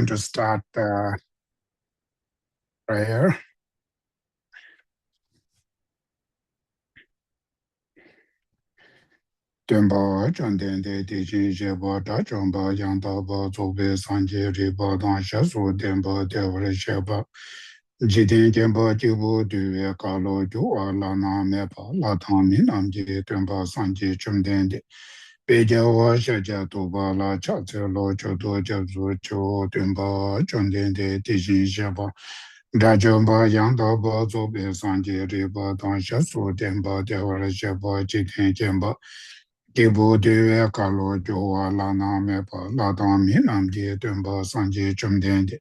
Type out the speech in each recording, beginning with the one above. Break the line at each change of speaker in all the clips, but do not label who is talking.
going to start the prayer. Tenpa chanten de tijin sheba ta chompa yang taba zobe sanje riba dan shasu tenpa devre sheba jiten tenpa jibu duwe kalo juwa la na mepa la tami namji tenpa sanje chumden de peja wa shaja toba la chatse lo chodo jabzu cho tenpa chanten de tijin sheba Rajomba Yandaba Zobe Sanje Riba Dan Shasu Demba Devara Sheba Jiten Jemba Gibu Dewe Kalo Jowa Lana Mepa Ladan Minam Je Demba Sanje Chumdende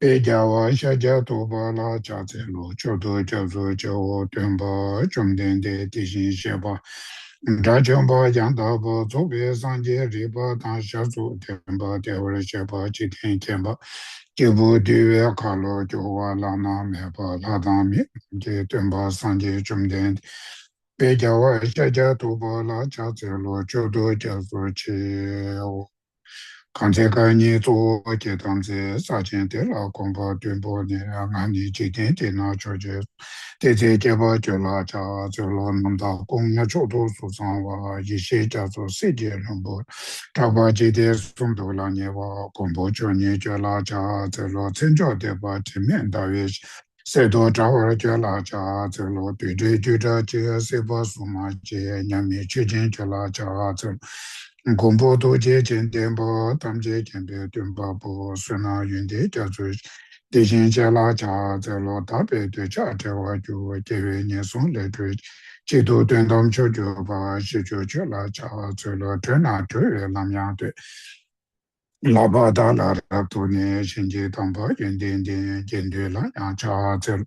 Pejawa Shaja Toba La Chatelo Chodo Jabzo Jawo Demba Chumdende Tishin Sheba Rajomba Yandaba Zobe Sanje Riba Dan Shasu Demba Devara Sheba Jiten Jemba Kibu diwe kalo jowa lana mepa ladami je tenpa sanje chumden pejawa shaja toba la chatse lo chodo jaso che kanche kanyi zo je tamze sachen de la kompa tenpo ne ngani je ten te na choje te te jeba jola cha zolo namda kongya chodo su sanwa yishe jaso se je lumbo Taba jide sumdo la nyewa kombo cho nye jo la cha zelo tsenjo deba timen dawe sedo chawar jo la cha zelo dede juda je seba suma je nyami chujin jo la cha zelo kombo do je jen denbo tam je jenbe denba bo suna yunde jazu Dejin je la cha zelo tabe de cha tewa ju dewe nye sun le dwe Jidu dendam chojo ba shi jo jo la cha zelo tena tue lam yang de Laba da la ra tu ne shinje tamba yin den den jen de la yang cha zelo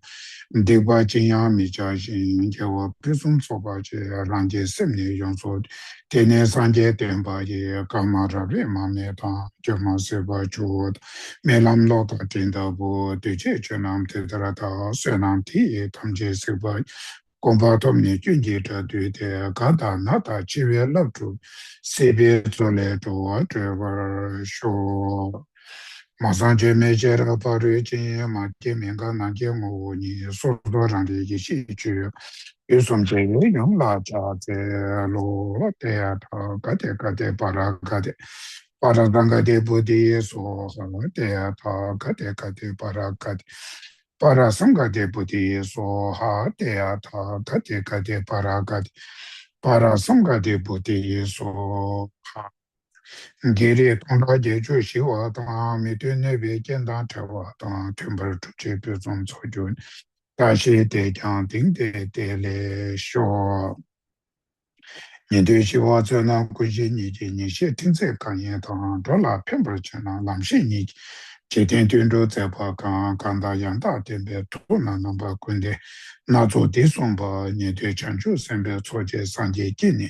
Degba jin yang mi cha shin je wo prisum so ba je ran je sim ne yong so tene san je den ba je kama ra re ma me ta je ma se ba chu me lam lo ta tin da bo de che che nam te da ra ta se nam ti tam je se ba Gompa tomni junji ta dui te kata nata chiwe lab tu sebe zole to wa trewa sho masan je me je ra paru jin ma je menga na je mo ni so do ran de ji shi ju yu som je ye yong la cha ze lo te ya ta ka te para ganga de budi so ha te ya ta ka te para sangha de buddhi so ha te ya tha ka te para ka te para sangha de buddhi so ha giri tongda je ju shi wa ta mi tu ne be jen dan te wa ta temper tu che tu zong so ju ta shi de jang ding de le sho ni de shi wa zhe na ku ji ni ji ni shi ting ze kan ye ta do la pember chen na lam shi ni Che ten tuen zhou zai pa kan da yang da ten pe tu na nang pa kun de na zo de song pa nye tue chan chu sen pe cho je san je ji ni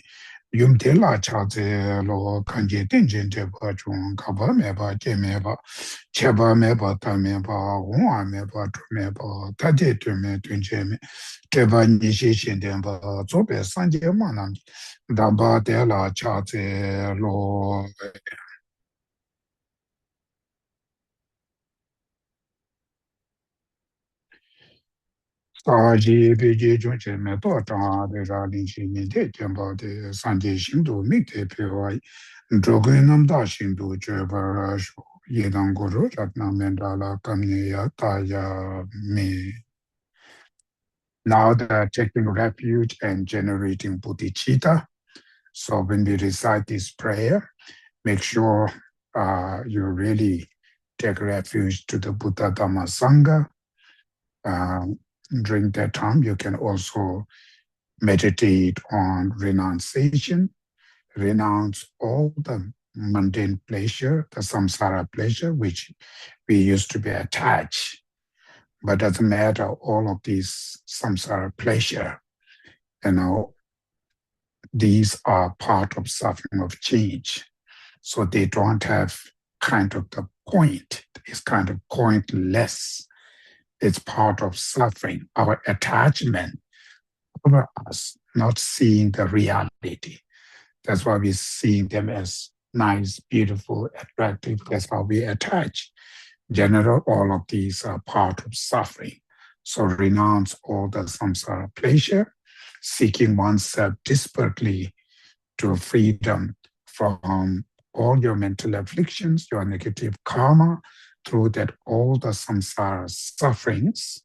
yum te la cha ze lo kan je ten jen te pa chung ka pa me pa je me pa che pa me pa ta me pa wong a me pa tu me pa ta je tu me tuen che me te pa ni shi shen ten pa zo pe san je ma nam da pa te la cha ze lo Ji Bi Ji Jun Che Me Do Zhang De Ra Lin Xi Nin Te Jian Bao De San Jie Xing Du Mi Te Pe Wa Zhou Gui Nam Da Xing Du Jue Ba Ra Shu Ye Dang Gu Ru Rat Na Men Da La Kam Ni Ya Ta Ya Mi. Now they're taking refuge and generating bodhicitta. So when we recite this prayer, make sure you really take refuge to the Buddha Dhamma Sangha. During that time, you can also meditate on renunciation, renounce all the mundane pleasure, the samsara pleasure, which we used to be attached. But doesn't matter, all of these samsara pleasure, these are part of suffering of change. So they don't have kind of the point. It's kind of pointless. It's part of suffering, our attachment over us, not seeing the reality. That's why we see them as nice, beautiful, attractive. That's how we attach. general, all of these are part of suffering. So renounce all the samsara pleasure, seeking oneself desperately to freedom from all your mental afflictions, your negative karma, through that all the samsara sufferings.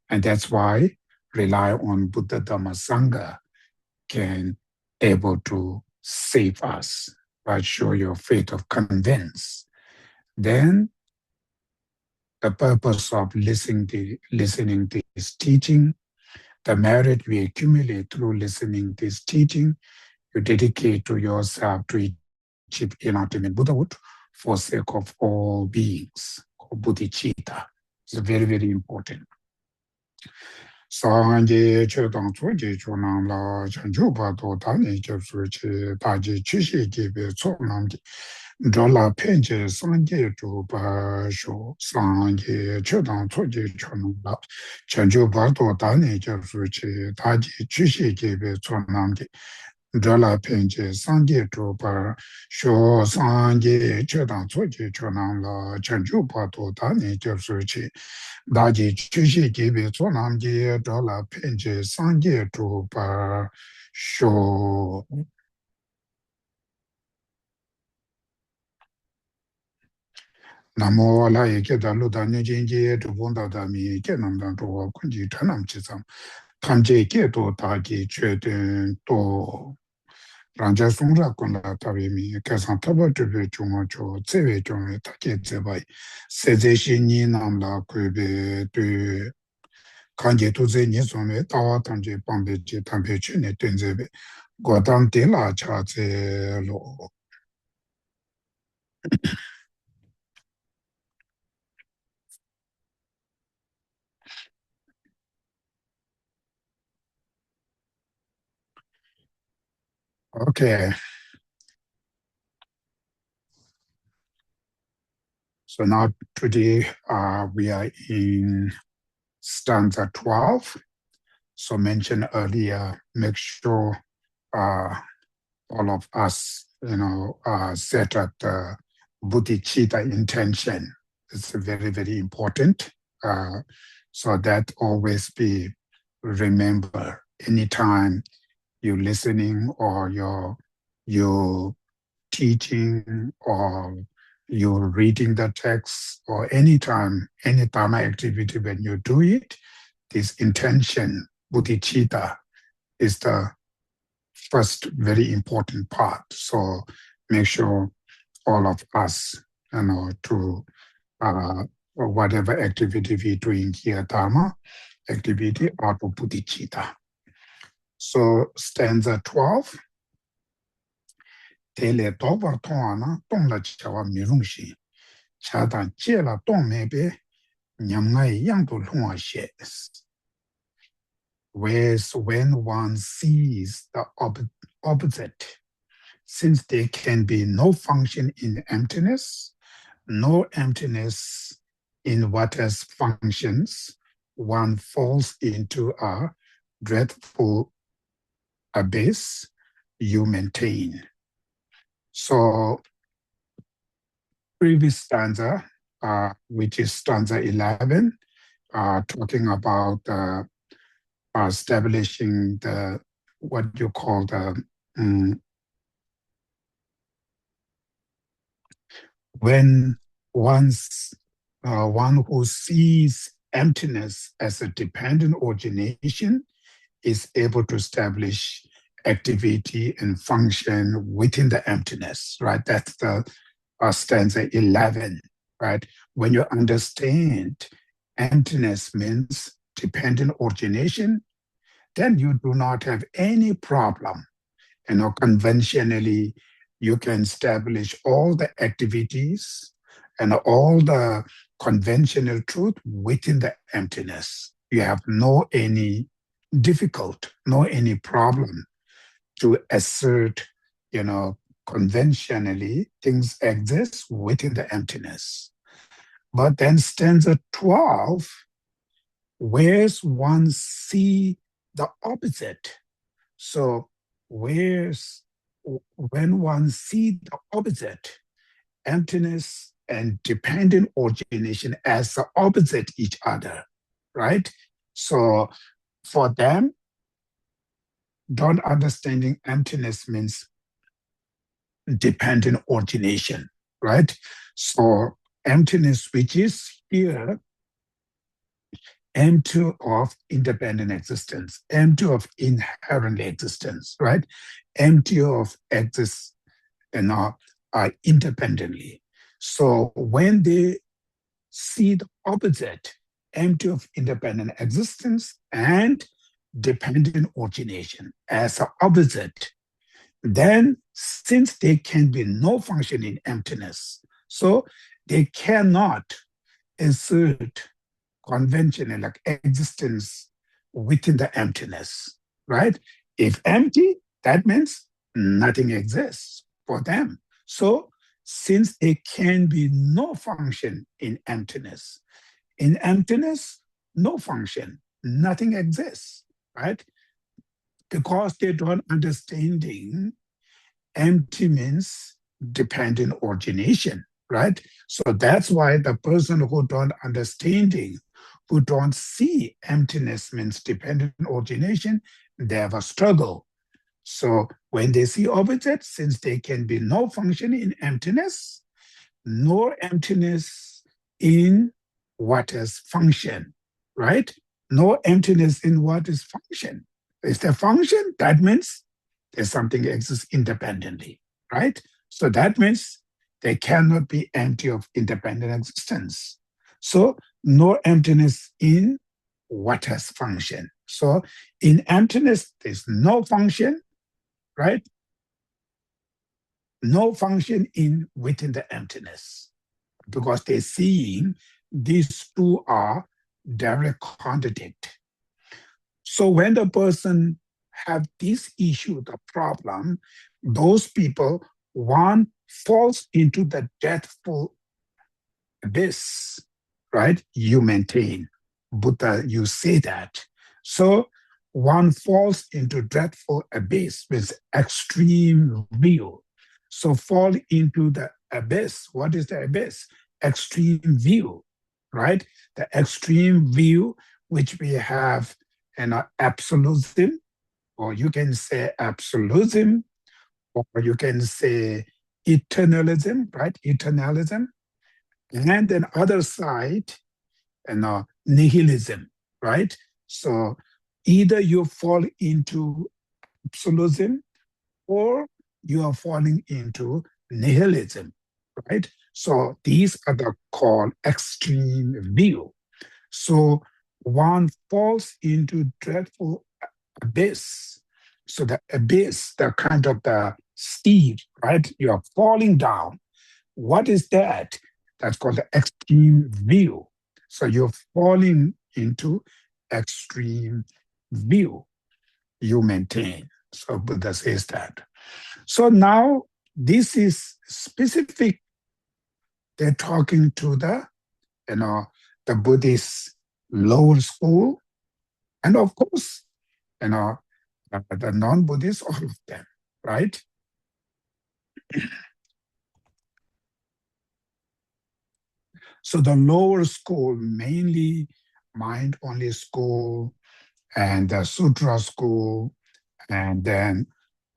And that's why rely on Buddha Dhamma Sangha can able to save us, right? Show your faith of convince. Then the purpose of listening to this teaching, the merit we accumulate through listening to this teaching, you dedicate to yourself to achieve enlightenment Buddhahood for sake of all beings, bodhicitta. It's very, very important. Sanje che dang tsu ji chu nam la chan chu pa to ta ni che su chi ta ji chi shi ji be tsu nam ji zho la pen che sanje chu pa shu sanje che dang tsu ji chu nam la chan chu pa to ta ni che su chi ta ji chi shi ji be tsu nam ji zho la pen che sanje chu pa shu sanje che dang tsu ji chu nam la chan chu pa to ta ni che su chi 다지 주시 기비 조남지 돌아 펜제 상제 두바 쇼 나모라 예게달로 다니진지 두본다다미 게남단 또 군지 타남치삼 탐제 게도 다지 최된 또 란자 송라군라 타비미 계산 타버트베 중어조 제외 중에 타게 제바이 세제신이 남라 그베 kanji tuze nye sume tawa tamche pampe che tampe che ne tenzebe godam de la cha ze lo. Okay, so now today we are in stanza 12. So mentioned earlier, make sure all of us, set up the bodhicitta intention. It's very, very important. So that always be remember anytime you're listening or you're teaching or you're reading the text or anytime, any dharma activity when you do it, this intention, bodhicitta, is the first very important part. So make sure all of us, to whatever activity we're doing here, dharma activity, out of bodhicitta. So stanza 12. Tele toba toana tongla chawa mirungshi. Chadan jela tongmebe nyamngai yangdu lunga shes. Whereas when one sees the opposite, since there can be no function in emptiness, no emptiness in what has functions, one falls into a dreadful abyss you maintain. So, previous stanza, which is stanza 11, talking about establishing the what you call the when one who sees emptiness as a dependent origination is able to establish activity and function within the emptiness, right? That's the stanza 11, right? When you understand emptiness means dependent origination, then you do not have any problem. Conventionally, you can establish all the activities and all the conventional truth within the emptiness. You have no any problem to assert, conventionally things exist within the emptiness. But then stanza 12, where's one see the opposite? So when one see the opposite, emptiness and dependent origination as the opposite each other, right? So for them, don't understanding emptiness means dependent origination, right? So emptiness, which is here, empty of independent existence, empty of inherent existence, right? Empty of exist, independently. So when they see the opposite, empty of independent existence and dependent origination as the opposite, then since there can be no function in emptiness, so they cannot assert conventional like existence within the emptiness, right? If empty, that means nothing exists for them. So since there can be no function in emptiness, no function, nothing exists, right? Because they don't understanding empty means dependent origination, right? So that's why the person who don't understanding, who don't see emptiness means dependent origination, they have a struggle. So when they see opposites, since there can be no function in emptiness, nor emptiness in what is function, right? No emptiness in what is function. Is there function? That means there's something that exists independently, right? So that means they cannot be empty of independent existence. So no emptiness in what has function. So in emptiness, there's no function, right? No function in within the emptiness because they're seeing these two are direct contradict. So when the person have this issue, the problem, those people, one falls into the deathful abyss, right? You maintain. Buddha, you say that. So one falls into dreadful abyss with extreme view. So fall into the abyss. What is the abyss? Extreme view, right? The extreme view, which we have an absolutism, or you can say absolutism, or you can say eternalism, right? Eternalism. And then other side, nihilism, right? So either you fall into absolutism or you are falling into nihilism, right? So these are the called extreme view. So one falls into dreadful abyss. So the abyss, the kind of the steep, right? You are falling down. What is that? That's called the extreme view. So you're falling into extreme view you maintain. So Buddha says that. So now this is specific. They're talking to the Buddhist lower school, and of course, the non-Buddhists, all of them, right? So the lower school, mainly mind-only school and the Sutra school, and then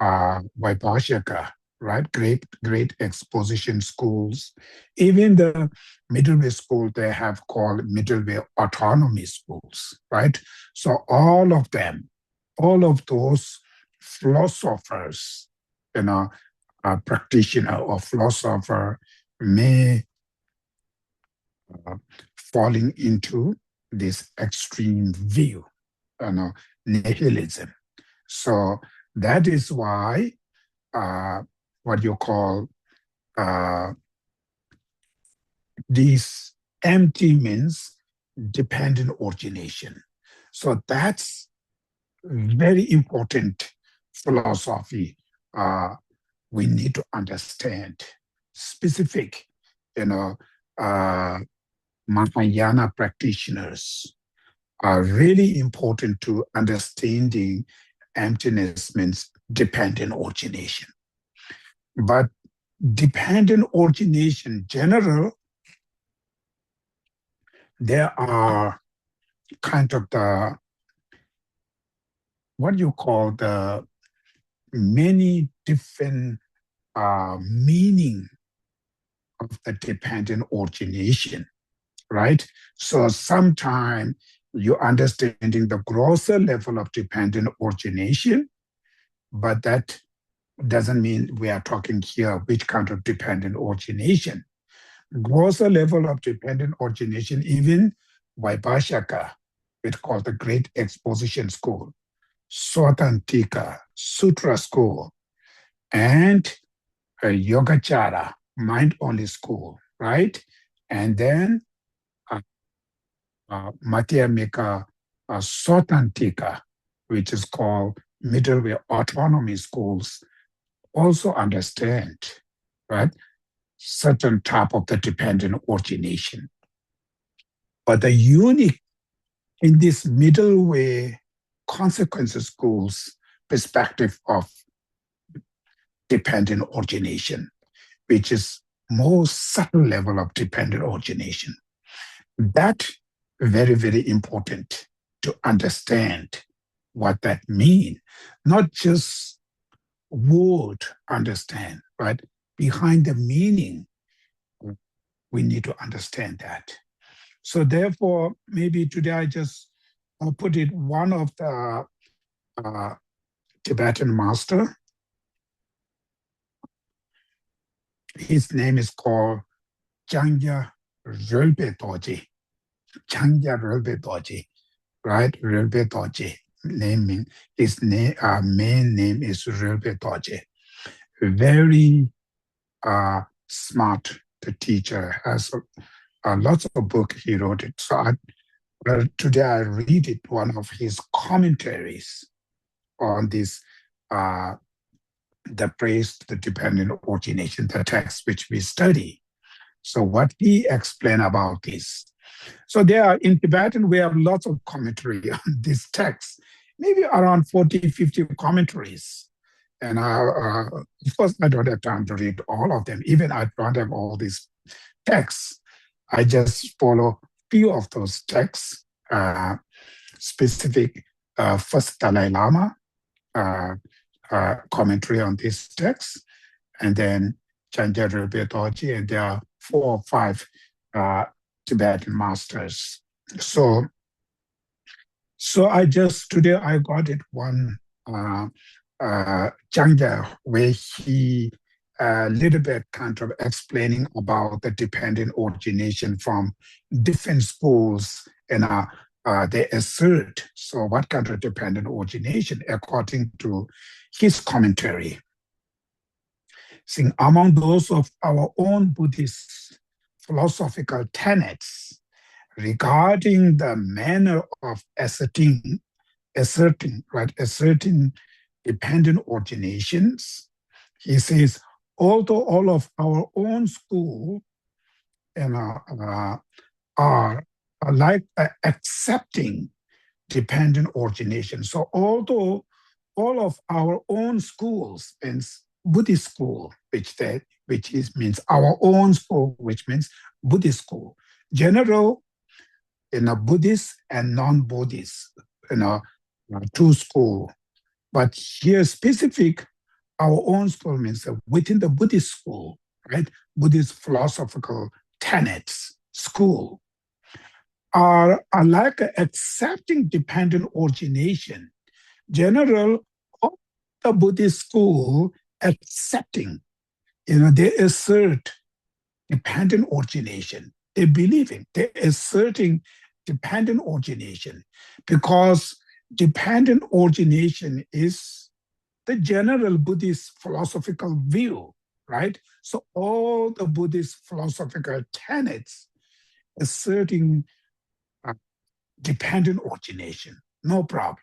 Vaibhashika, right? Great exposition schools. Even the middle way school, they have called middle way autonomy schools, right? So all of them, all of those philosophers, a practitioner or philosopher may falling into this extreme view, nihilism. So that is why what you call these empty means dependent origination. So that's very important philosophy we need to understand. Specific, Mahayana practitioners are really important to understanding emptiness means dependent origination. But dependent origination general there are kind of what you call the many different meaning of the dependent origination, right? So sometimes you're understanding the grosser level of dependent origination, but that doesn't mean we are talking here which kind of dependent origination. Grosser level of dependent origination, even Vaibhashaka, it's called the Great Exposition School, Swatantika, Sutra School, and Yogacara, Mind Only School, right? And then uh, Madhyamika Swatantika, which is called Middle-way Autonomy Schools, also understand, right, certain type of the dependent origination. But the unique in this middle way consequences schools perspective of dependent origination, which is more subtle level of dependent origination. That very, very important to understand what that means, not just word understand, right? Behind the meaning, we need to understand that. So therefore, maybe today I just put it one of the uh, Tibetan master. His name is called Jangya Rilpe Dorje. Jangya Rilpe Dorje, right? Rilpe Dorje. Naming his name, main name is Rilpe Dorje. Very smart the teacher, has lots of book he wrote it. So today I read it, one of his commentaries on this, the praise to the dependent origination, the text which we study. So what he explained about this. So there are, in Tibetan, we have lots of commentary on this text, maybe around 40, 50 commentaries. And of course, I don't have time to read all of them. Even I don't have all these texts. I just follow few of those texts, specific first Dalai Lama commentary on this text, and then Chandra Dorje, and there are 4 or 5 Tibetan masters. So I just today I got it one Chandra where he a little bit kind of explaining about the dependent origination from different schools and they assert. So what kind of dependent origination according to his commentary? Saying among those of our own Buddhist philosophical tenets regarding the manner of asserting dependent originations, he says, although all of our own school and are like accepting dependent origination. So although all of our own schools means Buddhist school, means our own school, which means Buddhist school. General Buddhist and non-Buddhist, two school. But here specific, our own school means within the Buddhist school, right? Buddhist philosophical tenets school are like accepting dependent origination. General of the Buddhist school accepting, they assert dependent origination. They believe in, they're asserting dependent origination because dependent origination is the general Buddhist philosophical view, right? So all the Buddhist philosophical tenets asserting dependent origination, no problem.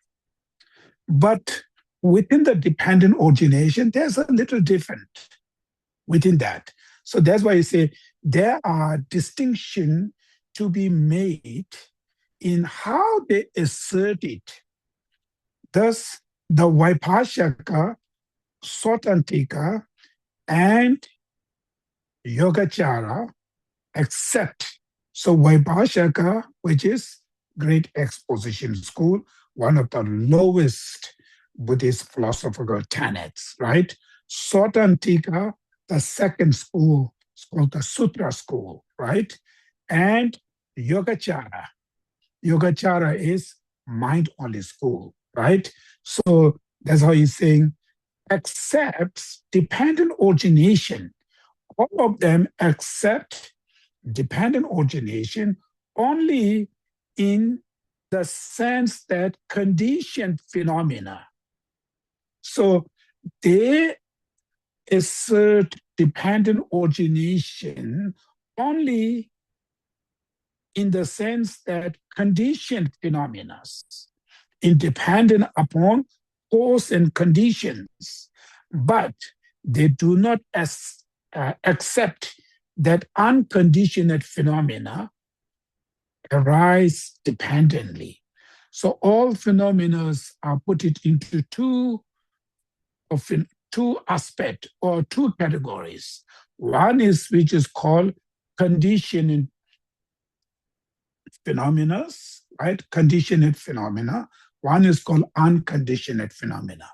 But within the dependent origination, there's a little different within that. So that's why you say there are distinctions to be made in how they assert it. Thus, the Vaibhashaka, Swatantika, and Yogacara accept So Vaibhashaka, which is Great Exposition School, one of the lowest Buddhist philosophical tenets, right? Sotantika, the second school, is called the Sutra school, right? And Yogacara. Yogacara is mind-only school, right? So that's how he's saying accepts dependent origination. All of them accept dependent origination only in the sense that conditioned phenomena. So they assert dependent origination only in the sense that conditioned phenomena, independent upon cause and conditions, but they do not accept that unconditioned phenomena arise dependently. So all phenomena are put it into two aspects or two categories. One is which is called conditioned phenomena, right? Conditioned phenomena. One is called unconditioned phenomena.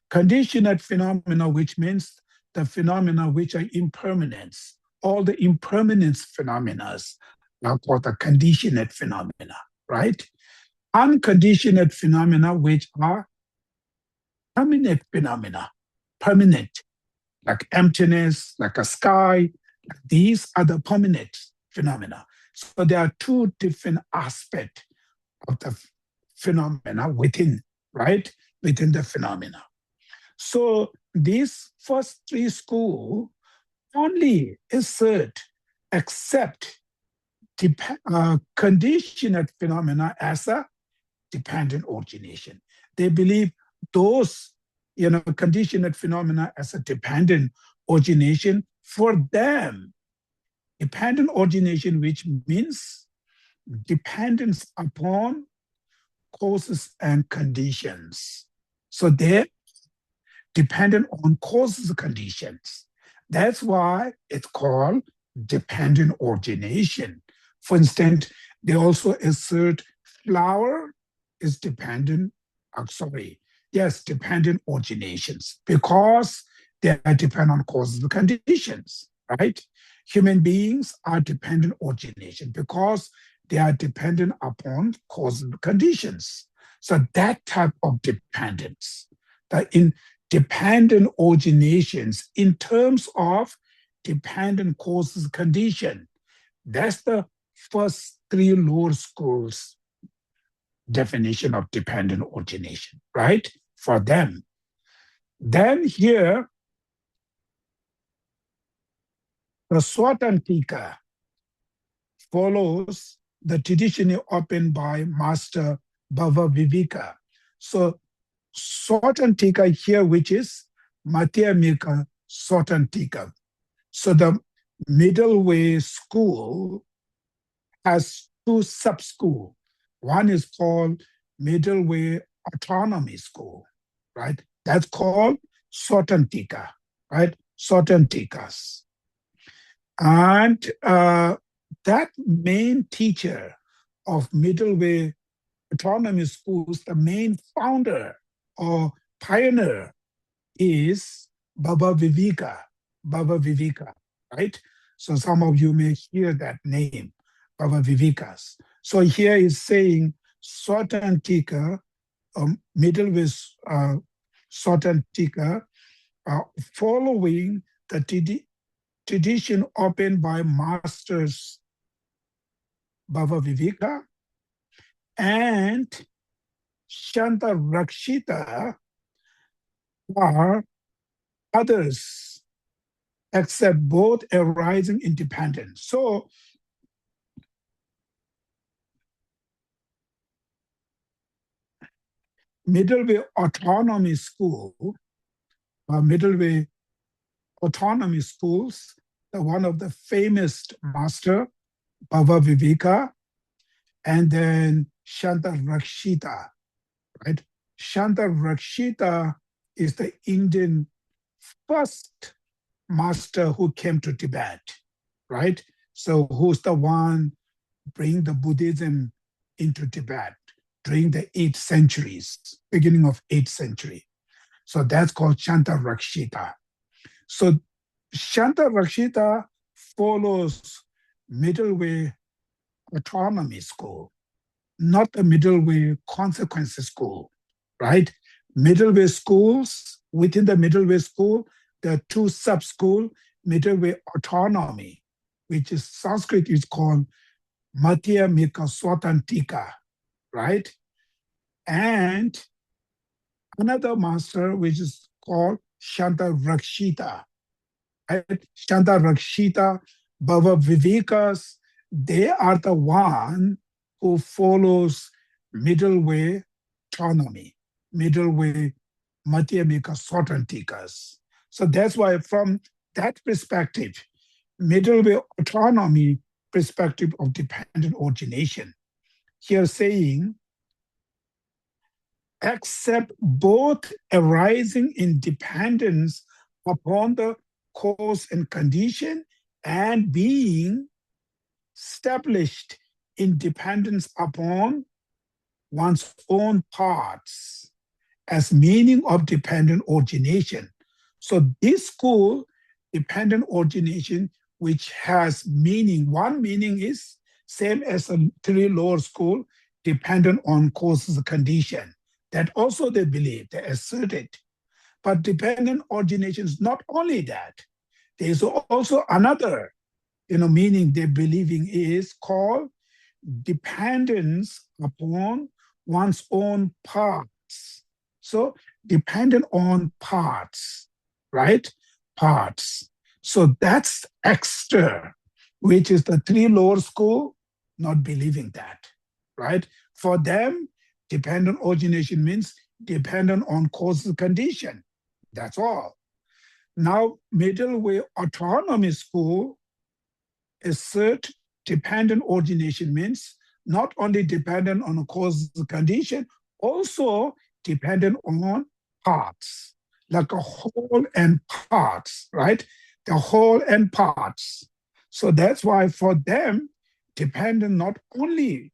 Conditioned phenomena, which means the phenomena which are impermanence. All the impermanence phenomena are called the conditioned phenomena, right? Unconditioned phenomena, which are permanent phenomena, permanent, like emptiness, like a sky. These are the permanent phenomena. So there are two different aspects of the phenomena within, right? Within the phenomena. So these first three schools only assert, accept conditioned phenomena as a dependent origination. They believe those, conditioned phenomena as a dependent origination for them. Dependent origination, which means dependence upon causes and conditions. So they dependent on causes and conditions. That's why it's called dependent origination. For instance, they also assert flower is dependent, dependent originations because they are dependent on causes and conditions, right? Human beings are dependent origination because they are dependent upon causes and conditions. So that type of dependence, that in dependent originations in terms of dependent causes condition. That's the first three lower schools definition of dependent origination, right? For them. Then here, the Swatantika follows the tradition opened by Master Bhava Viveka. So Swatantika here, which is Madhyamika Swatantika. So the middle way school has two sub-schools. One is called middle way autonomy school, right? That's called Sotantika, right? Sotantikas. And that main teacher of middle way autonomy schools, the main founder or pioneer is Baba Viveka, right? So some of you may hear that name, Baba Vivekas. So here is saying Swatantika, middle with Swatantika, following the tradition opened by masters Baba Viveka and Shanta Rakshita are others accept both arising independence. So middle way autonomy school, middle way autonomy schools, the one of the famous master, Bhava Viveka, and then Shanta Rakshita, right? Shanta Rakshita is the Indian first master who came to Tibet, right? So who's the one bring the Buddhism into Tibet during the 8th centuries, beginning of 8th century. So that's called Shanta Rakshita. So Shanta Rakshita follows middle way autonomy school, not the middle way consequences school, right? Middle way schools, within the middle way school, there are two sub-school, middle way autonomy, which is Sanskrit is called Madhyamika Swatantika, right? And another master, which is called Shanta Rakshita, right? Shanta Rakshita, Bhava Vivekas, they are the one who follows middle way autonomy, middle way Madhyamika Swatantikas. So that's why from that perspective, middle way autonomy perspective of dependent origination, here saying, except both arising in dependence upon the cause and condition and being established in dependence upon one's own parts as meaning of dependent origination. So this school, dependent origination, which has meaning, one meaning is same as a three lower school, dependent on causes and condition. That also they believe, they assert it. But dependent origination is not only that. There's also another, meaning they're believing is called dependence upon one's own parts. So dependent on parts, right? Parts. So that's extra, which is the three lower school not believing that, right? For them, dependent origination means dependent on causes condition. That's all. Now, middle way autonomy school assert dependent origination means not only dependent on a causes condition, also dependent on parts, like a whole and parts, right? The whole and parts. So that's why for them, dependent not only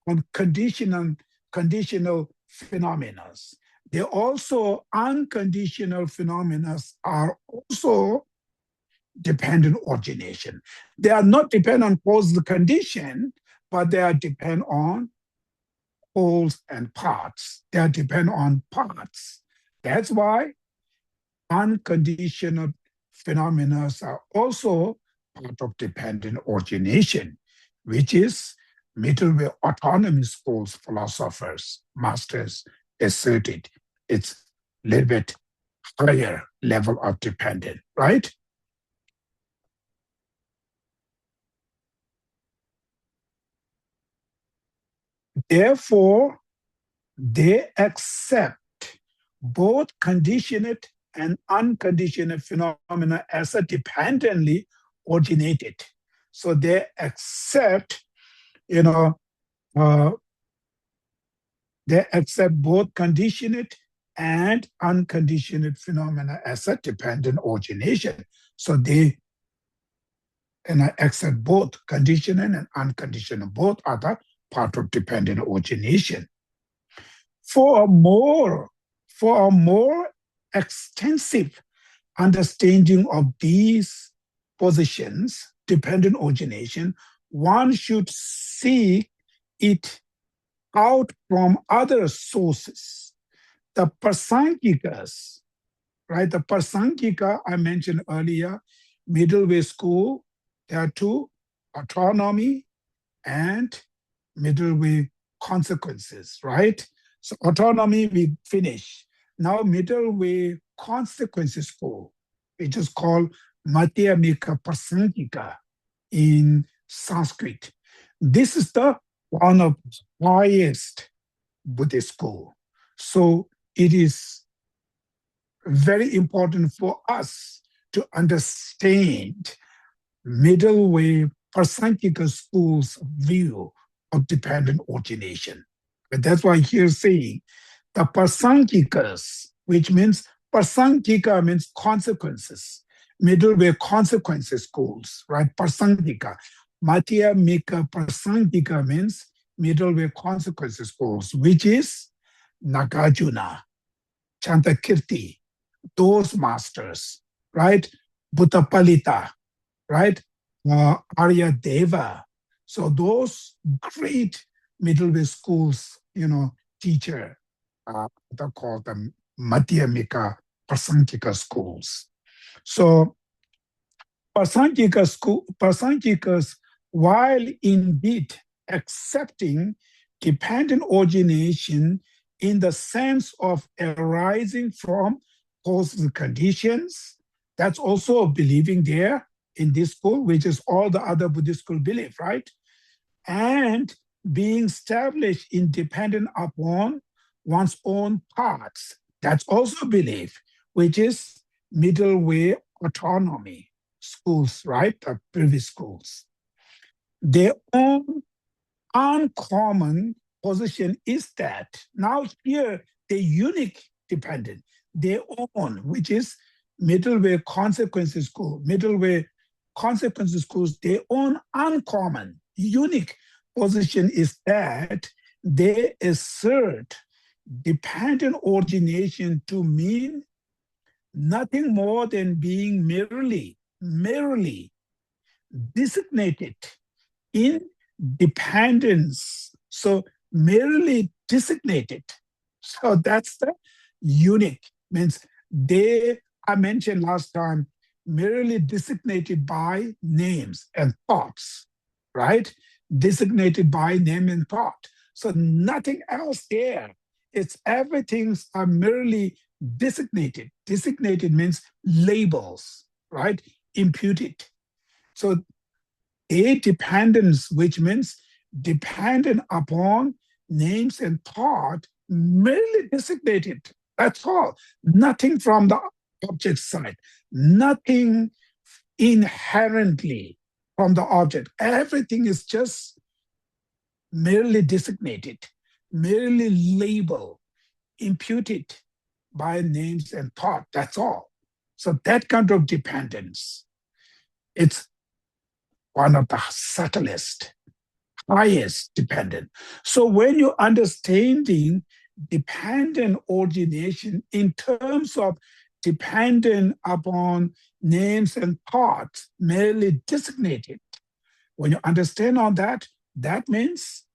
on conditional phenomena, they also unconditional phenomena are also dependent origination. They are not dependent on cause condition, but they are dependent on wholes and parts. They are dependent on parts. That's why unconditional phenomena are also part of dependent origination, which is middleway autonomy schools philosophers, masters asserted it's a little bit higher level of dependent, right? Therefore, they accept both conditioned and unconditioned phenomena as a dependently originated. So they accept, uh, they accept both conditioned and unconditioned phenomena as a dependent origination. So they accept both conditioned and unconditioned. Both are the part of dependent origination. For a more extensive understanding of these positions, dependent origination, one should seek it out from other sources. The Prasangikas, right? The Prasangika I mentioned earlier, middle way school, there are two, autonomy and middle way consequences, right? So autonomy, we finish. Now middle way consequences school, which is called Madhyamika Prasangika in Sanskrit. This is the one of the highest Buddhist school. So it is very important for us to understand middle way Prasangika school's view of dependent origination. And that's why here saying the Prasangikas, which means Prasangika means consequences, middle way consequences schools, right? Prasangika. Madhyamika Prasangika means middle-way consequences schools, which is Nagarjuna, Chantakirti, those masters, right? Buddhapalita, right? Arya Deva. So those great middle-way schools, teacher, they call them Madhyamika Prasangika schools. So Prasanjikas, while indeed accepting dependent origination in the sense of arising from causal conditions, that's also believing there in this school, which is all the other Buddhist school belief, right? And being established independent upon one's own parts. That's also belief, which is middle way autonomy schools, right? The previous schools. Their own uncommon position is that now here the unique dependent, their own, which is middle way consequences school, middle way consequences schools, their own uncommon, unique position is that they assert dependent origination to mean nothing more than being merely designated in dependence. So merely designated. So that's the unique, means they, I mentioned last time, merely designated by names and thoughts, right? Designated by name and thought. So nothing else there. It's everything's are merely designated. Designated means labels, right? Imputed. So a dependence, which means dependent upon names and thought, merely designated. That's all. Nothing from the object side, nothing inherently from the object. Everything is just merely designated, merely labeled, imputed by names and thought. That's all. So that kind of dependence, it's one of the subtlest, highest dependent. So when you're understanding dependent origination in terms of dependent upon names and thoughts, merely designated, when you understand all that, that means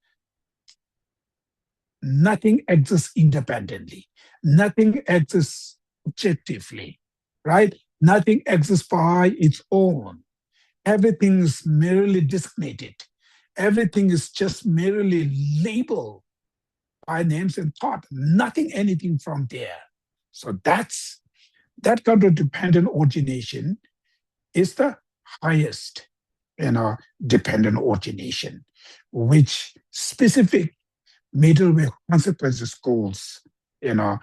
nothing exists independently. Nothing exists objectively, right? Nothing exists by its own. Everything is merely designated. Everything is just merely labeled by names and thought. Nothing, anything from there. So that kind of dependent origination is the highest, dependent origination, which specific middleware consequences goals, a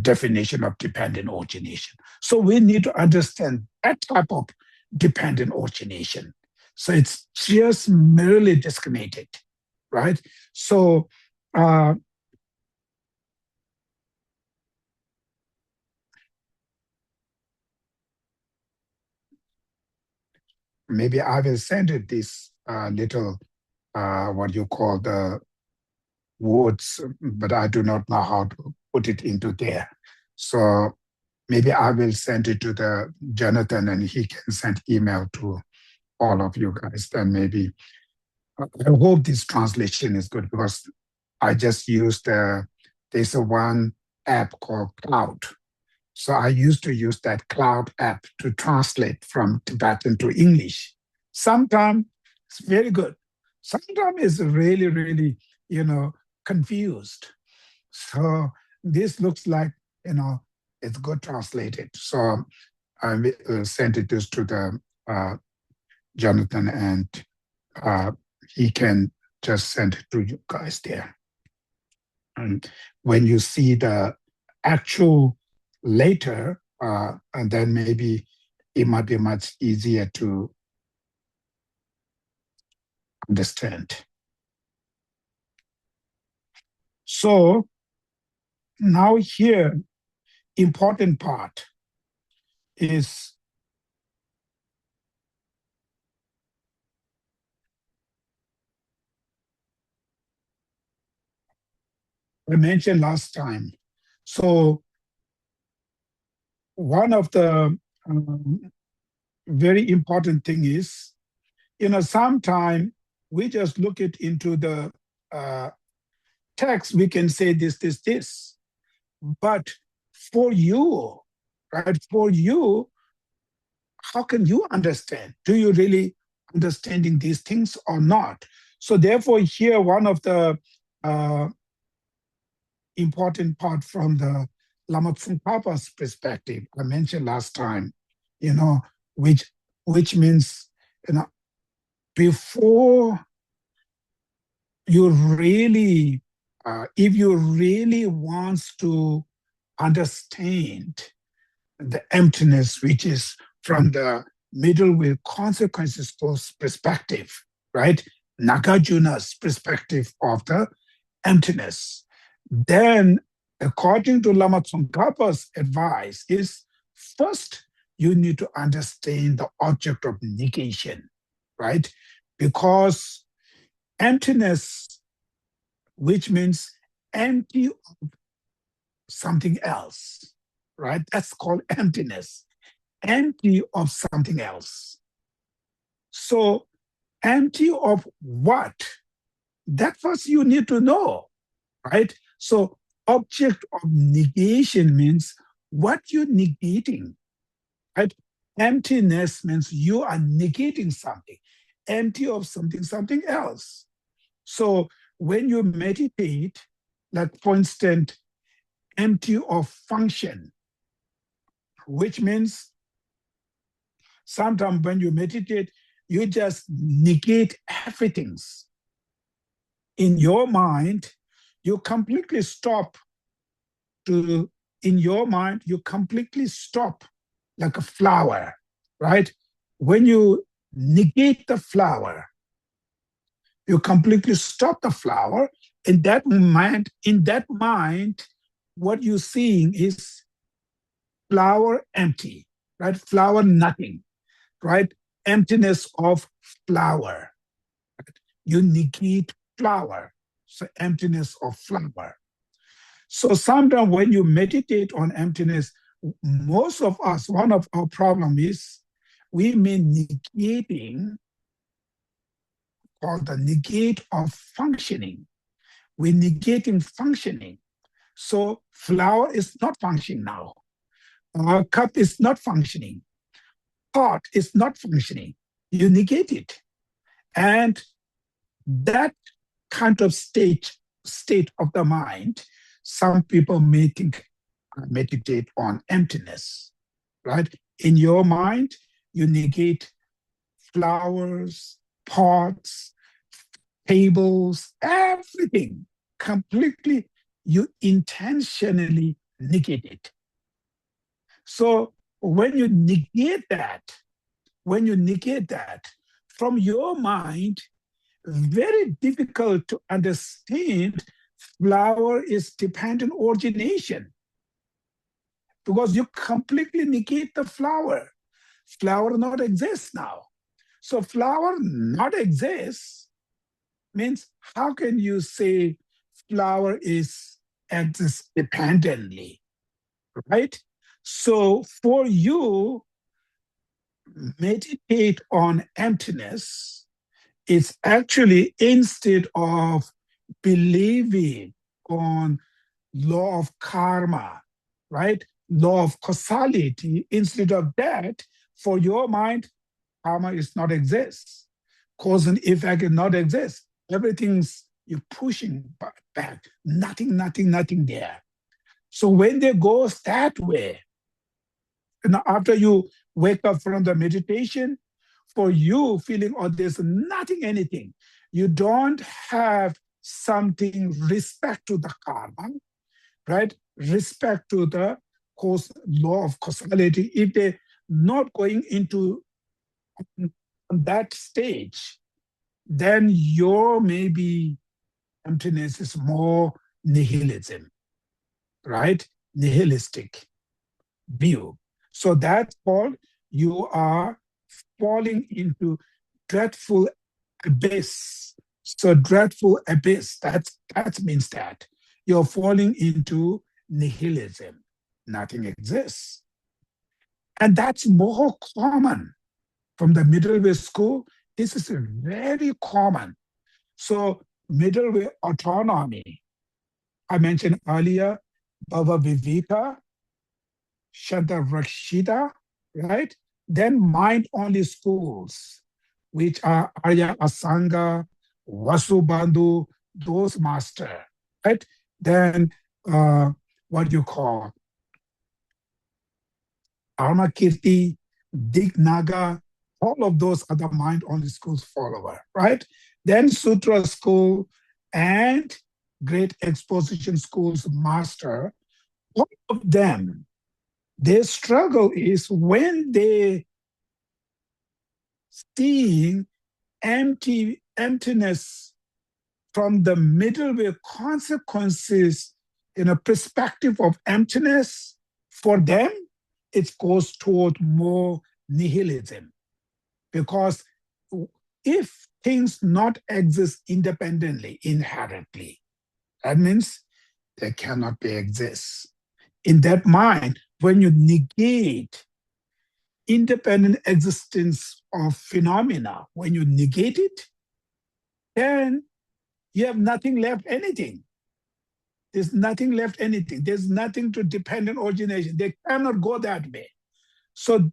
definition of dependent origination. So we need to understand that type of dependent origination. So it's just merely discriminated, right? So maybe I will send it this little, what you call the words, but I do not know how to put it into there. So maybe I will send it to the Jonathan and he can send email to all of you guys. Then maybe I hope this translation is good because I just used there's a one app called Cloud. So I used to use that Cloud app to translate from Tibetan to English. Sometimes it's very good. Sometimes it's really, really, confused. So this looks like, it's good translated. So I sent it just to the Jonathan and he can just send it to you guys there. And when you see the actual later, and then maybe it might be much easier to understand. So now here, important part is I mentioned last time. So one of the very important thing is, sometimes we just look it into the uh, text, we can say this. But for you, right, for you, how can you understand? Do you really understanding these things or not? So therefore, here one of the uh, important part from the Lama Tsongkhapa's perspective, I mentioned last time, you know, which which means, before you really, if you really wants to understand the emptiness, which is from the middle with consequences perspective, right? Nagarjuna's perspective of the emptiness. Then, according to Lama Tsongkhapa's advice, is first you need to understand the object of negation, right? Because emptiness, which means empty of something else, right? That's called emptiness, empty of something else. So, empty of what? That first you need to know, right? So, object of negation means what you're negating, right? Emptiness means you are negating something, empty of something else. So, when you meditate, like for instance, empty of function, which means sometimes when you meditate, you just negate everything. In your mind, you completely stop to, in your mind, you completely stop like a flower, right? When you negate the flower, you completely stop the flower. In that mind, what you're seeing is flower empty, right? Flower nothing, right? Emptiness of flower. You negate flower, so emptiness of flower. So sometimes when you meditate on emptiness, most of us, one of our problem is we may negating, called the negate of functioning. We're negating functioning. So flower is not functioning now. Our cup is not functioning. Pot is not functioning. You negate it. And that kind of state of the mind, some people may think, meditate on emptiness, right? In your mind, you negate flowers, pots, tables, everything completely. You intentionally negate it. So when you negate that from your mind, very difficult to understand flower is dependent origination, because you completely negate the flower. Flower not exists now. So flower not exists means how can you say flower is exists dependently, right? So for you, meditate on emptiness. It's actually, instead of believing on law of karma, right? Law of causality, instead of that, for your mind, karma is not exist. Cause and effect is not exist. Everything's you're pushing back. Nothing there. So when they goes that way, after you wake up from the meditation, for you feeling, oh, there's nothing, anything. You don't have something respect to the karma, right? Respect to the cause, law of causality. If they're not going into that stage, then your maybe emptiness is more nihilism, right? Nihilistic view. So that's called you are falling into dreadful abyss. So dreadful abyss, that means that you're falling into nihilism. Nothing exists. And that's more common from the middle way school. This is very common. So middle way autonomy, I mentioned earlier, Bhava Viveka, Shanta Rakshita, right? Then mind-only schools, which are Arya Asanga, Vasubandhu, those master, right? Then what you call Armakirti, Dignaga, all of those are the mind-only schools follower, right? Then Sutra school and Great Exposition schools master, all of them, their struggle is when they seeing emptiness from the middle way consequences in a perspective of emptiness, for them, it goes toward more nihilism. Because if things not exist independently, inherently, that means they cannot be exist. In that mind, when you negate independent existence of phenomena, when you negate it, then you have nothing left anything. There's nothing left anything. There's nothing to dependent origination. They cannot go that way. So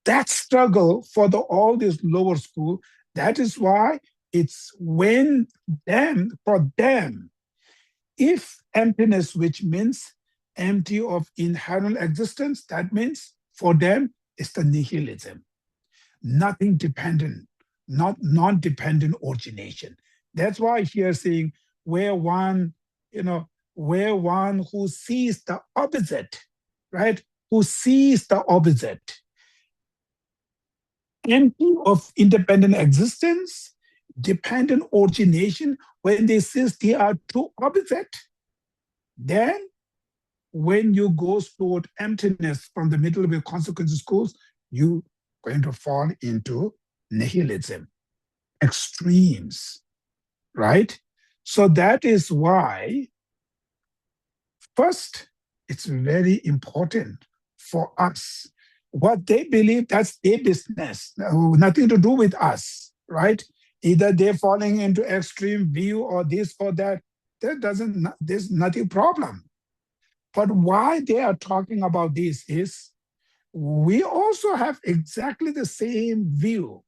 that struggle for all this lower school, that is why it's when for them, if emptiness, which means empty of inherent existence, that means for them, it's the nihilism. Nothing dependent, not non-dependent origination. That's why here saying where one who sees the opposite, right? Who sees the opposite, empty of independent existence, dependent origination, when they see they are two opposite, then when you go toward emptiness from the middle of your consequences schools, you're going to fall into nihilism, extremes, right? So that is why, first, it's very important for us. What they believe, that's their business, nothing to do with us, right? Either they're falling into extreme view or this or that. There's nothing problem. But why they are talking about this is we also have exactly the same view.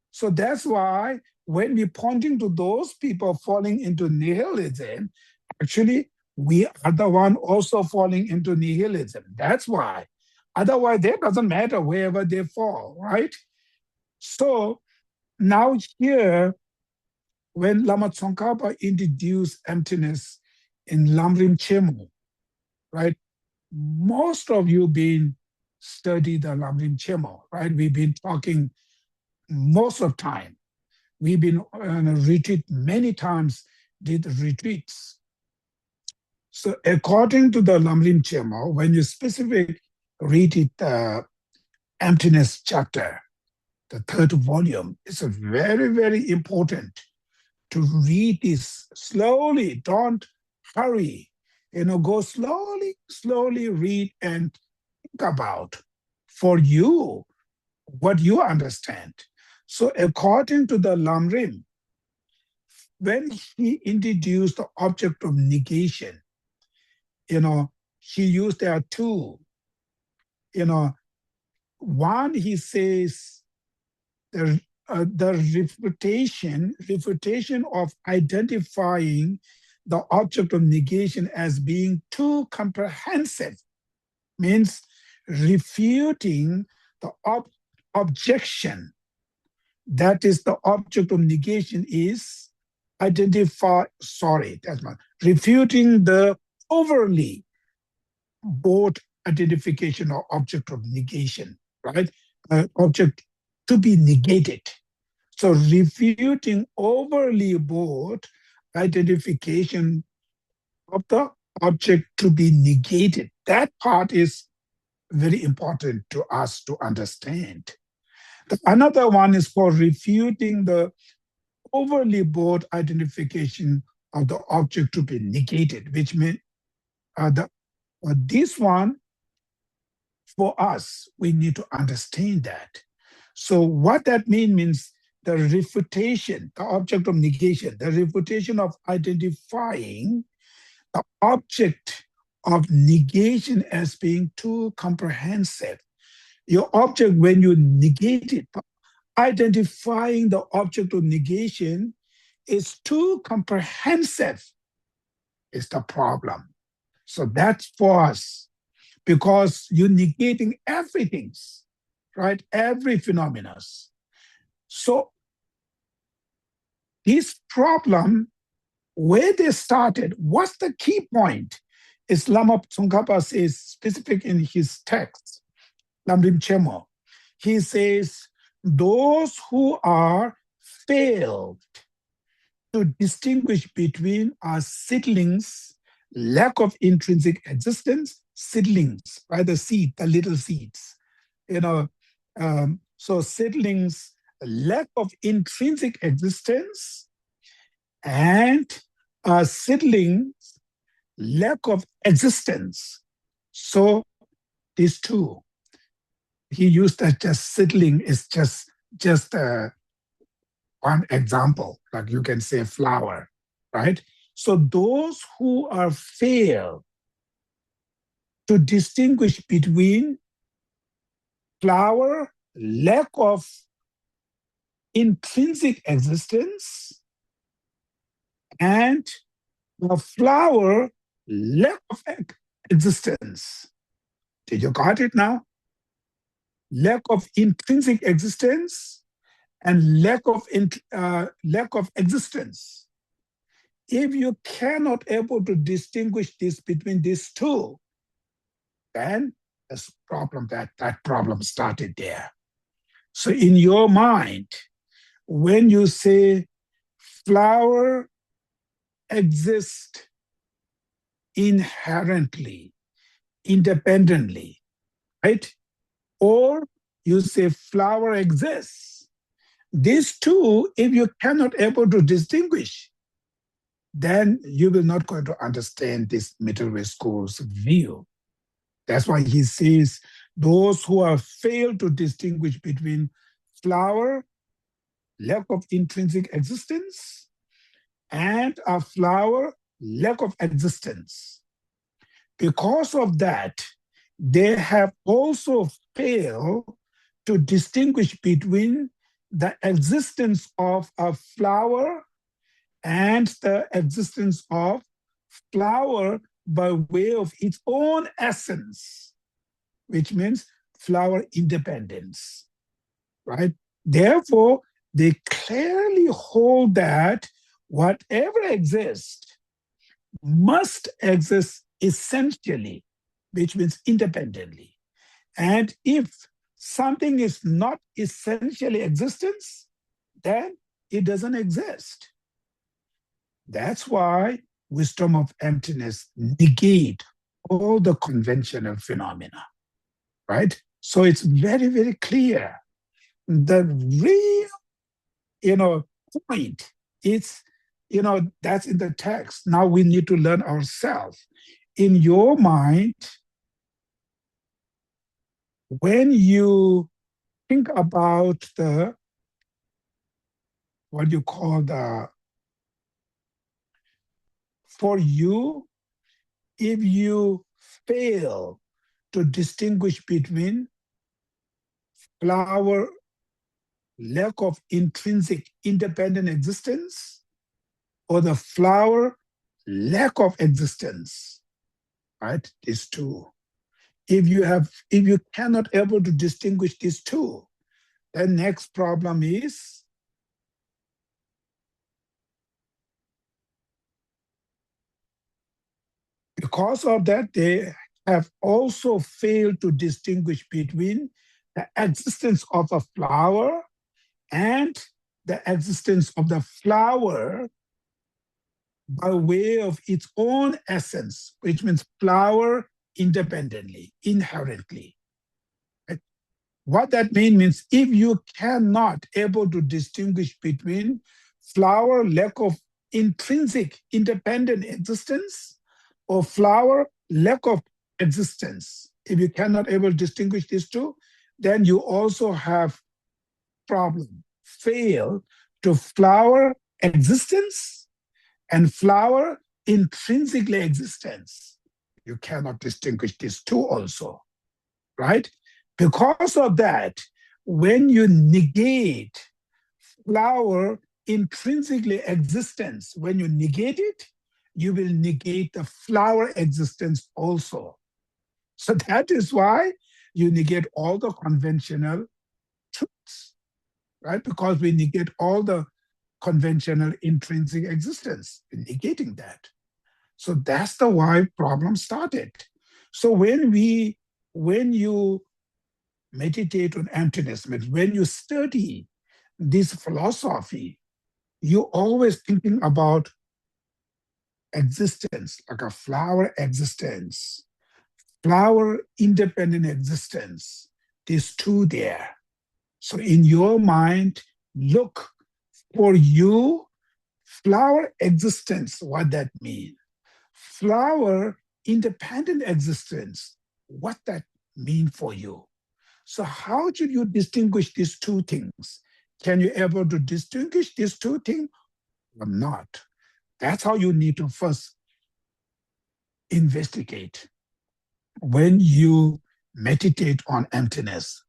So that's why when we're pointing to those people falling into nihilism, actually, we are the one also falling into nihilism. That's why. Otherwise, it doesn't matter wherever they fall, right? So now here, when Lama Tsongkhapa introduced emptiness in Lamrim Chemo, right? Most of you been studied the Lamrim Chemo, right? We've been talking most of time. We've been on a retreat many times, did retreats. So according to the Lamrim Chemo, when you specifically read it, emptiness chapter, the third volume, it's a very, very important to read this slowly. Don't hurry. Go slowly read and think about for you what you understand. So according to the Lamrim, when he introduced the object of negation, he used there are two. One, he says the refutation of identifying the object of negation as being too comprehensive means refuting the objection. That is, the object of negation is refuting the overly broad identification of object of negation, right? Object to be negated. So refuting overly broad identification of the object to be negated. That part is very important to us to understand. Another one is for refuting the overly broad identification of the object to be negated, which means this one, for us, we need to understand that. So what that means the refutation, the object of negation, the refutation of identifying the object of negation as being too comprehensive. Your object, when you negate it, identifying the object of negation is too comprehensive is the problem. So that's for us, because you're negating everything, right? Every phenomena. So this problem, where they started, what's the key point? Is Lama Tsongkhapa says specific in his text, Lamrim Chemo. He says, those who are failed to distinguish between our seedlings, lack of intrinsic existence, seedlings, right? The seed, the little seeds, so seedlings, lack of intrinsic existence, and seedlings, lack of existence. So these two, he used that just seedling is just one example, like you can say flower, right? So those who are fail to distinguish between flower, lack of intrinsic existence, and the flower, lack of existence. Did you got it now? Lack of intrinsic existence and lack of existence. If you cannot able to distinguish this between these two, then there's a problem. That problem started there. So in your mind, when you say flower exists inherently, independently, right? Or you say flower exists. These two, if you cannot able to distinguish, then you will not going to understand this middle way school's view. That's why he says those who have failed to distinguish between flower, lack of intrinsic existence, and a flower, lack of existence. Because of that, they have also failed to distinguish between the existence of a flower and the existence of flower by way of its own essence, which means flower independence, right? Therefore, they clearly hold that whatever exists must exist essentially, which means independently. And if something is not essentially existence, then it doesn't exist. That's why wisdom of emptiness negate all the conventional phenomena, right? So it's very, very clear. The real, point is, that's in the text. Now we need to learn ourselves. In your mind, when you think about what you call for you, if you fail to distinguish between flower, lack of intrinsic independent existence, or the flower, lack of existence, right? These two. If you cannot able to distinguish these two, the next problem is because of that, they have also failed to distinguish between the existence of a flower and the existence of the flower by way of its own essence, which means flower independently, inherently. Right? What that means if you cannot able to distinguish between flower, lack of intrinsic, independent existence, or flower, lack of existence. If you cannot able to distinguish these two, then you also have problem. Fail to flower existence and flower intrinsically existence. You cannot distinguish these two also, right? Because of that, when you negate flower intrinsically existence, when you negate it, you will negate the flower existence also. So that is why you negate all the conventional truths, right? Because we negate all the conventional intrinsic existence, we're negating that. So that's the why problem started. So when you meditate on emptiness, when you study this philosophy, you're always thinking about existence, like a flower existence, flower independent existence. There's two there. So in your mind, look for you, flower existence, what that means. Flower independent existence, what that mean for you. So how should you distinguish these two things? Can you able to distinguish these two things or not? That's how you need to first investigate when you meditate on emptiness.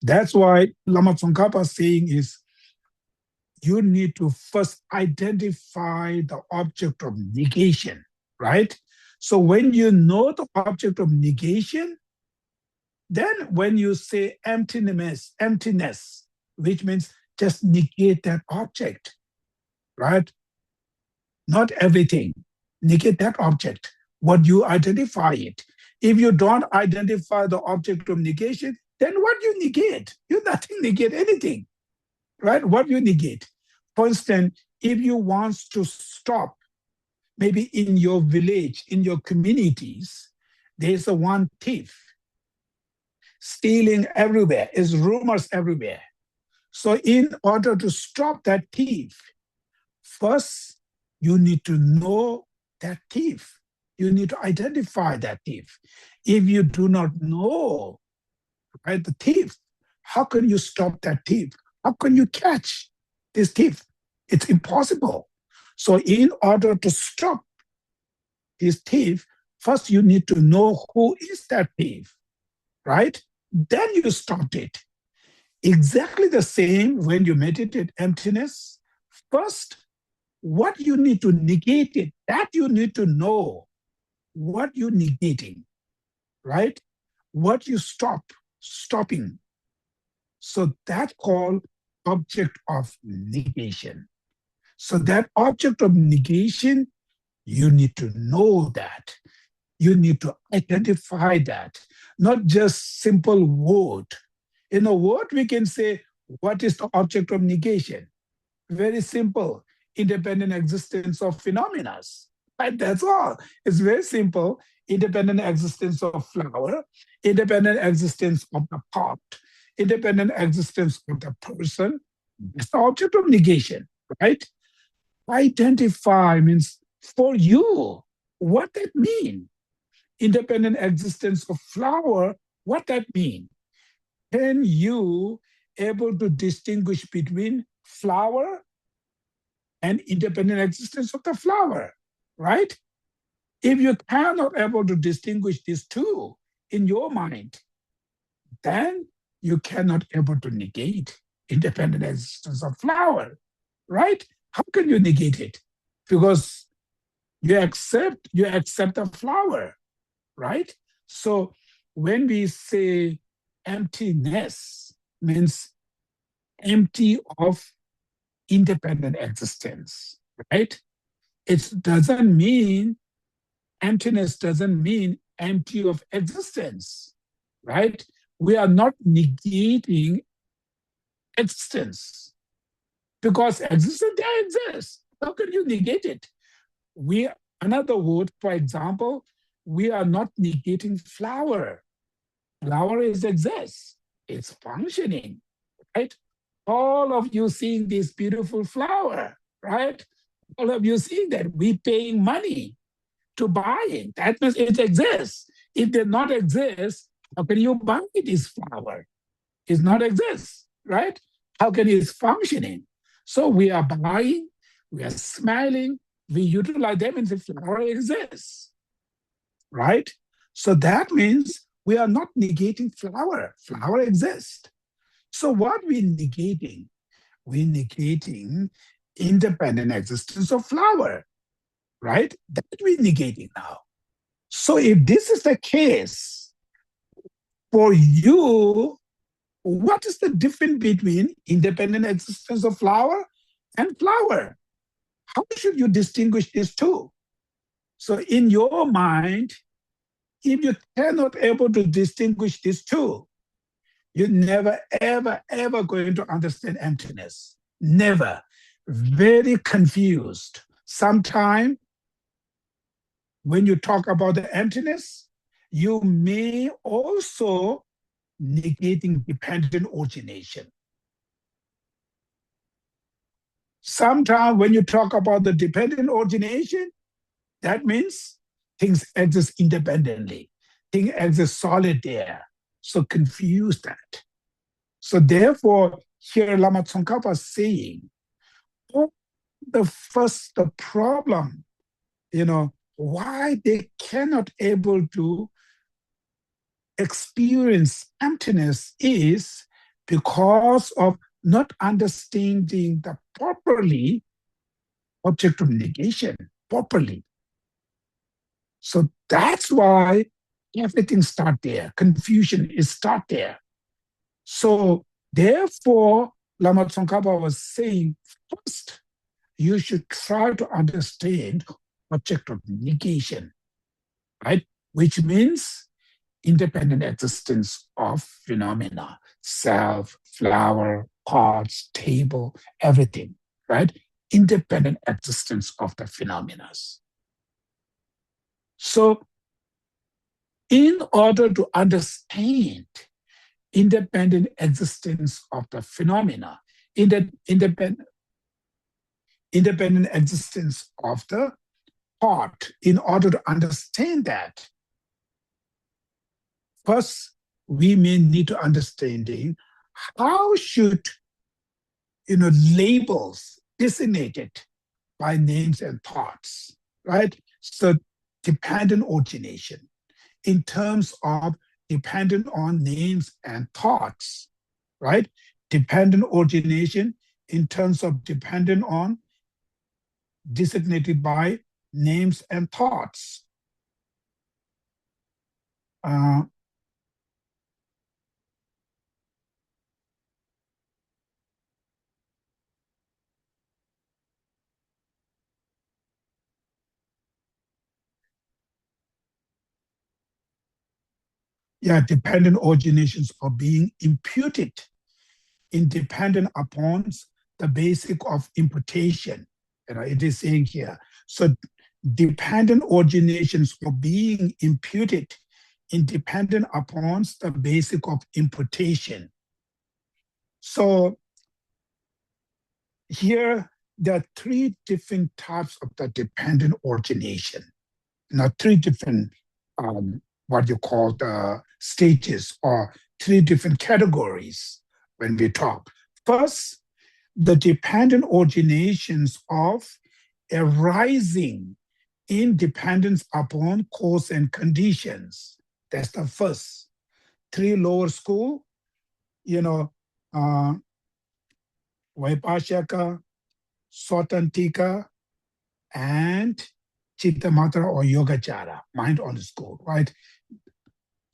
That's why Lama Tsongkhapa saying is, you need to first identify the object of negation, right? So when you know the object of negation, then when you say emptiness, which means just negate that object, right? Not everything. Negate that object. What you identify it. If you don't identify the object of negation, then what you negate? You nothing negate anything, right? What you negate? For instance, if you want to stop, maybe in your village, in your communities, there's a one thief stealing everywhere, is rumors everywhere. So in order to stop that thief, first you need to know that thief. You need to identify that thief. If you do not know, right, the thief, how can you stop that thief? How can you catch this thief? It's impossible. So in order to stop this thief, first you need to know who is that thief, right? Then you stop it. Exactly the same when you meditate emptiness. First, what you need to negate it, that you need to know what you're negating, right? What you stopping. So that called object of negation. So that object of negation, you need to know that. You need to identify that, not just simple word. In a word, we can say, what is the object of negation? Very simple, independent existence of phenomena. Right? That's all. It's very simple, independent existence of flower, independent existence of the pot, independent existence of the person. It's the object of negation, right? Identify means for you, what that mean? Independent existence of flower, what that mean? Can you able to distinguish between flower and independent existence of the flower, right? If you cannot able to distinguish these two in your mind, then you cannot able to negate independent existence of flower, right? How can you negate it? Because you accept the flower, right? So when we say emptiness, means empty of independent existence, right? It doesn't mean, emptiness doesn't mean empty of existence, right? We are not negating existence because existence there exists. How can you negate it? Another word, for example, we are not negating flower. Flower is exists, it's functioning, right? all of you seeing this beautiful flower, right? All of you seeing that we paying money to buy it. That means it exists. It did not exist, how can you buy this flower? It not exist, right? How can it functioning? So we are buying, we are smiling, we utilize them and the flower exists, right? So that means we are not negating flower. Flower exists. So what we negating? We're negating independent existence of flower, right? That we're negating now. So if this is the case, for you, what is the difference between independent existence of flower and flower? How should you distinguish these two? So in your mind, if you cannot able to distinguish these two, you're never, ever, ever going to understand emptiness. Never. Very confused. Sometimes when you talk about the emptiness, you may also negating dependent origination. Sometimes when you talk about the dependent origination, that means things exist independently. Things exist solid there. So confuse that. So therefore, here Lama Tsongkhapa is saying, oh, the problem, why they cannot able to experience emptiness is because of not understanding the properly object of negation properly. So that's why everything start there. Confusion is start there. So therefore, Lama Tsongkhapa was saying, first, you should try to understand object of negation, right? Which means independent existence of phenomena, self, flower, parts, table, everything, right? Independent existence of the phenomena. So in order to understand independent existence of the phenomena, independent existence of the part, in order to understand that, first, we may need to understanding how should labels designated by names and thoughts, right? So dependent origination in terms of dependent on names and thoughts, right? Dependent origination in terms of dependent on designated by names and thoughts. Dependent originations are being imputed independent upon the basic of imputation. It is saying here. So dependent originations are being imputed independent upon the basic of imputation. So here there are three different types of the dependent origination. Now, three different what you call the stages or three different categories when we talk. First, the dependent originations of arising in dependence upon cause and conditions. That's the first. Three lower school, Vaipashaka, Sautantika, and Chittamatra or Yogacara, mind on the school, right?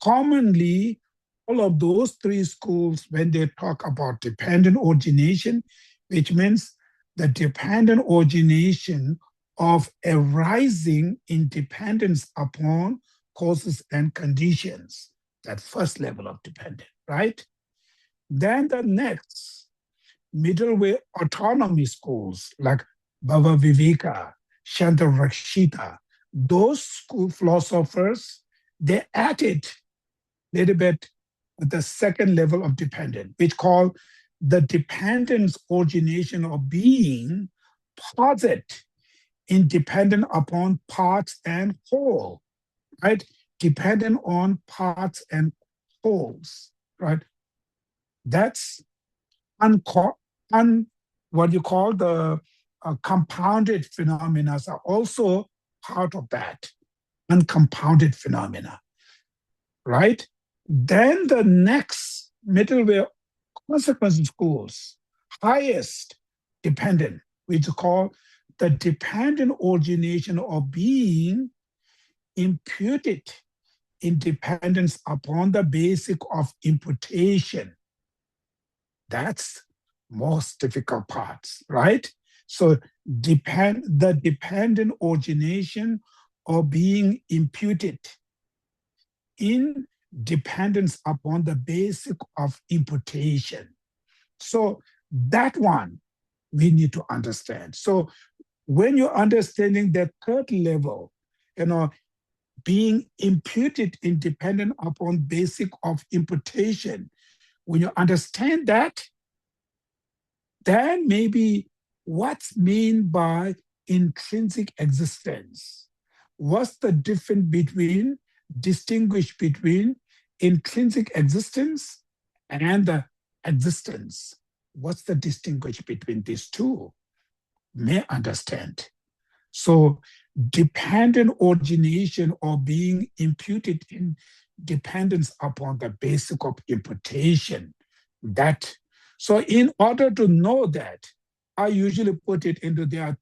Commonly, all of those three schools, when they talk about dependent origination, which means the dependent origination of arising in dependence upon causes and conditions, that first level of dependent, right? Then the next, middle way autonomy schools like Bhava Viveka, Shantarakshita, those school philosophers, they added a little bit the second level of dependent, which called the dependence origination of being posit independent upon parts and whole, right? Dependent on parts and wholes, right? That's what you call the compounded phenomena are also part of that, uncompounded phenomena, right? Then the next middleware consequence schools, highest dependent, which is called the dependent origination of being imputed independence upon the basic of imputation. That's most difficult parts, right? So the dependent origination of being imputed in dependence upon the basic of imputation. So that one we need to understand. So when you're understanding that third level, being imputed independent upon basic of imputation, when you understand that, then maybe what's meant by intrinsic existence? What's the difference distinguish between intrinsic existence and the existence? What's the distinguish between these two? May understand. So dependent origination or being imputed in dependence upon the basic of imputation. So in order to know that, I usually put it into there are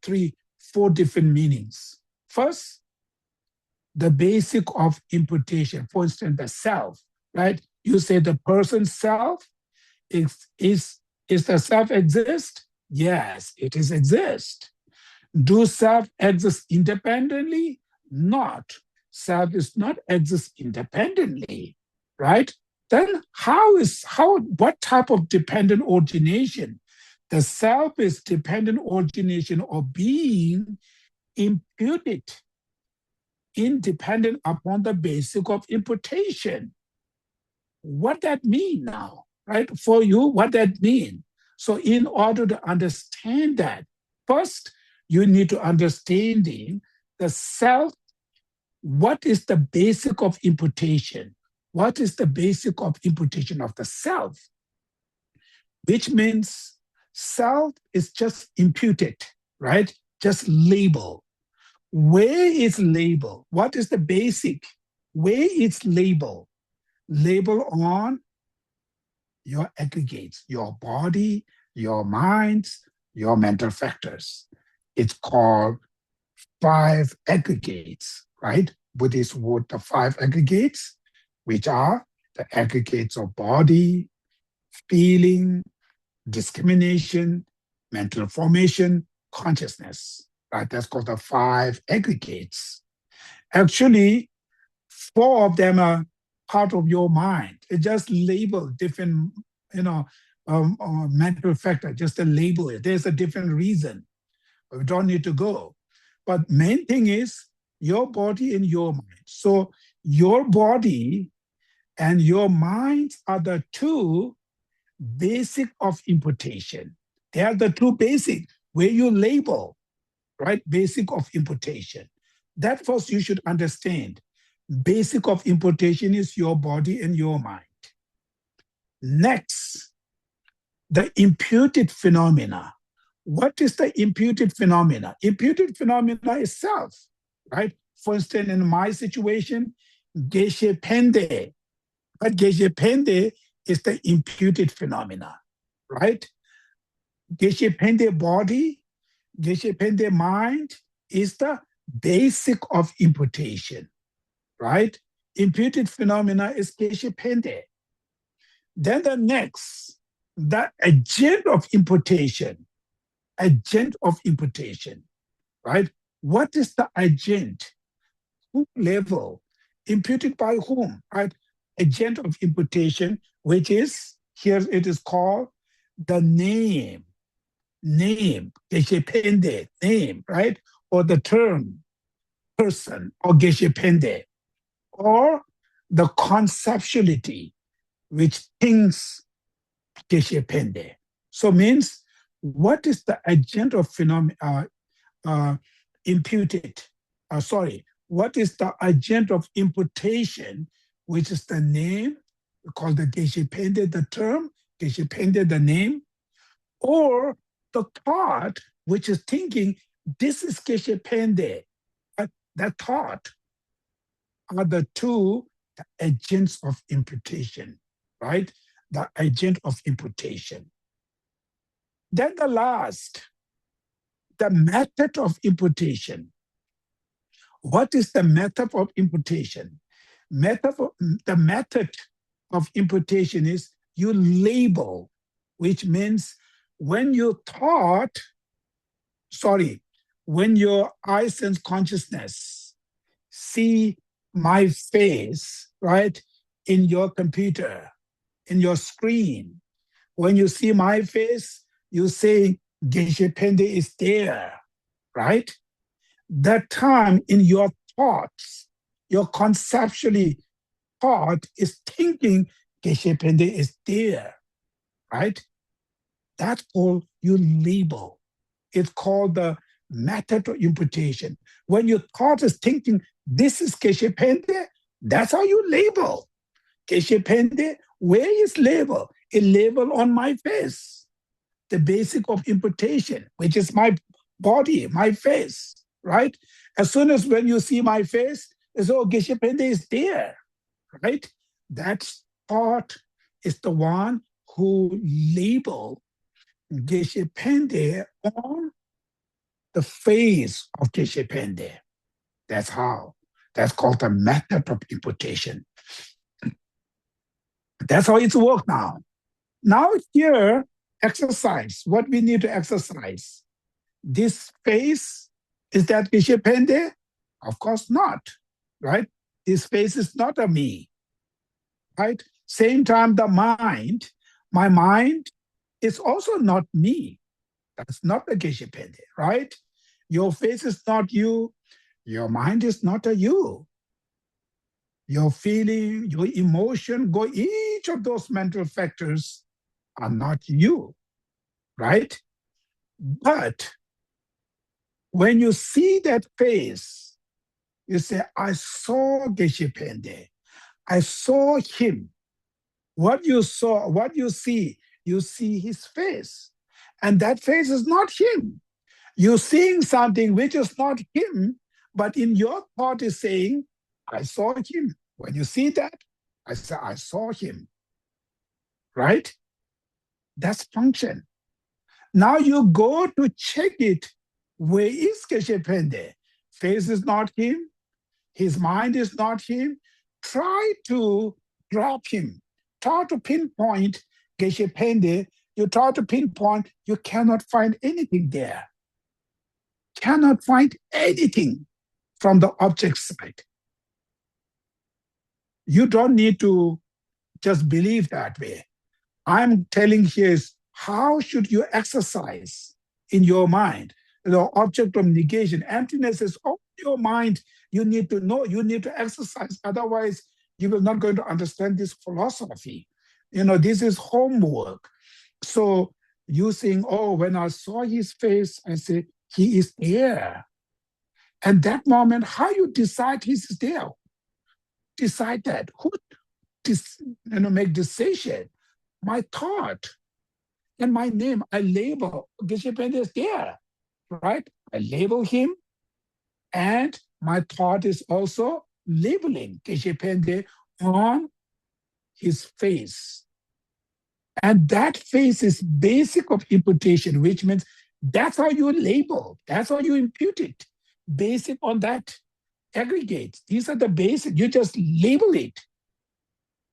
four different meanings. First, the basic of imputation. For instance, the self, right? You say the person's self is the self exist? Yes, it is exist. Do self exist independently? Not. Self is not exist independently, right? Then what type of dependent origination? The self is dependent origination of being imputed independent upon the basic of imputation. What that mean now, right? For you, what that mean? So in order to understand that, first, you need to understanding the self. What is the basic of imputation? What is the basic of imputation of the self? Which means self is just imputed, right? Just label. Where is label? What is the basic? Where is label? Label on your aggregates, your body, your minds, your mental factors. It's called 5 aggregates, right? Buddhist word, the 5 aggregates, which are the aggregates of body, feeling, discrimination, mental formation, consciousness, right? That's called the 5 aggregates. Actually, 4 of them are part of your mind. It just label different, mental factor, just to label it. There's a different reason. We don't need to go. But main thing is your body and your mind. So your body and your mind are the 2 basic of imputation. They are the 2 basic where you label, right? Basic of imputation. That first you should understand. Basic of imputation is your body and your mind. Next, the imputed phenomena. What is the imputed phenomena? Imputed phenomena is self, right? For instance, in my situation, geshe pende. But geshe pende is the imputed phenomena, right? Geshe pende body, geshe pende mind is the basic of imputation, right? Imputed phenomena is geshe pende. Then the next, the agent of imputation. Agent of imputation, right? What is the agent? Who level? Imputed by whom, right? Agent of imputation, which is, here it is called the name, geshe name, right? Or the term, person, or geshe or the conceptuality, which thinks geshe So means, what is the agent of imputed? What is the agent of imputation, which is the name, called the Geshe-pende, the term, Geshe-pende, the name, or the thought, which is thinking, this is Geshe-pende. That thought are the two agents of imputation, right? The agent of imputation. Then the last, the method of imputation. What is the method of imputation? The method of imputation is you label, which means when you thought, when your eye sense consciousness see my face, right, in your computer, in your screen, when you see my face, you say, Geshe-pende is there, right? That time in your thoughts, your conceptually thought is thinking Geshe-pende is there, right? That's all you label. It's called the method of imputation. When your thought is thinking, this is Geshe-pende, that's how you label. Geshe-pende, where is label? A label on my face. The basic of imputation, which is my body, my face, right? As soon as when you see my face, it's, oh, Geshe-pende is there, right? That thought is the one who label Geshe-pende on the face of Geshe-pende. That's how. That's called the method of imputation. That's how it's worked now. Now here, exercise. What we need to exercise. This face, is that Geshe-pende? Of course not, right? This face is not a me, right? Same time, the mind, my mind is also not me. That's not the Geshe-pende, right? Your face is not you. Your mind is not a you. Your feeling, your emotion, each of those mental factors are not you, right? But when you see that face, you say, I saw Geshe-pende. I saw him. What you saw, what you see his face. And that face is not him. You're seeing something which is not him, but in your thought is saying, I saw him. When you see that, I say, I saw him. Right? That's function. Now you go to check it. Where is Geshe-pende? Face is not him. His mind is not him. Try to drop him. Try to pinpoint Geshe-pende. You try to pinpoint, you cannot find anything there. Cannot find anything from the object side. You don't need to just believe that way. I'm telling here is how should you exercise in your mind the object of negation. Emptiness is all your mind. You need to know, you need to exercise. Otherwise, you will not going to understand this philosophy. This is homework. So you saying, oh, when I saw his face, I say, he is there. And that moment, how you decide he's there? Decide that. Who make decision? My thought and my name, I label. Geshe-pende is there, right? I label him, and my thought is also labeling Geshe-pende on his face. And that face is basic of imputation, which means that's how you label, that's how you impute it, basic on that aggregate. These are the basic, you just label it.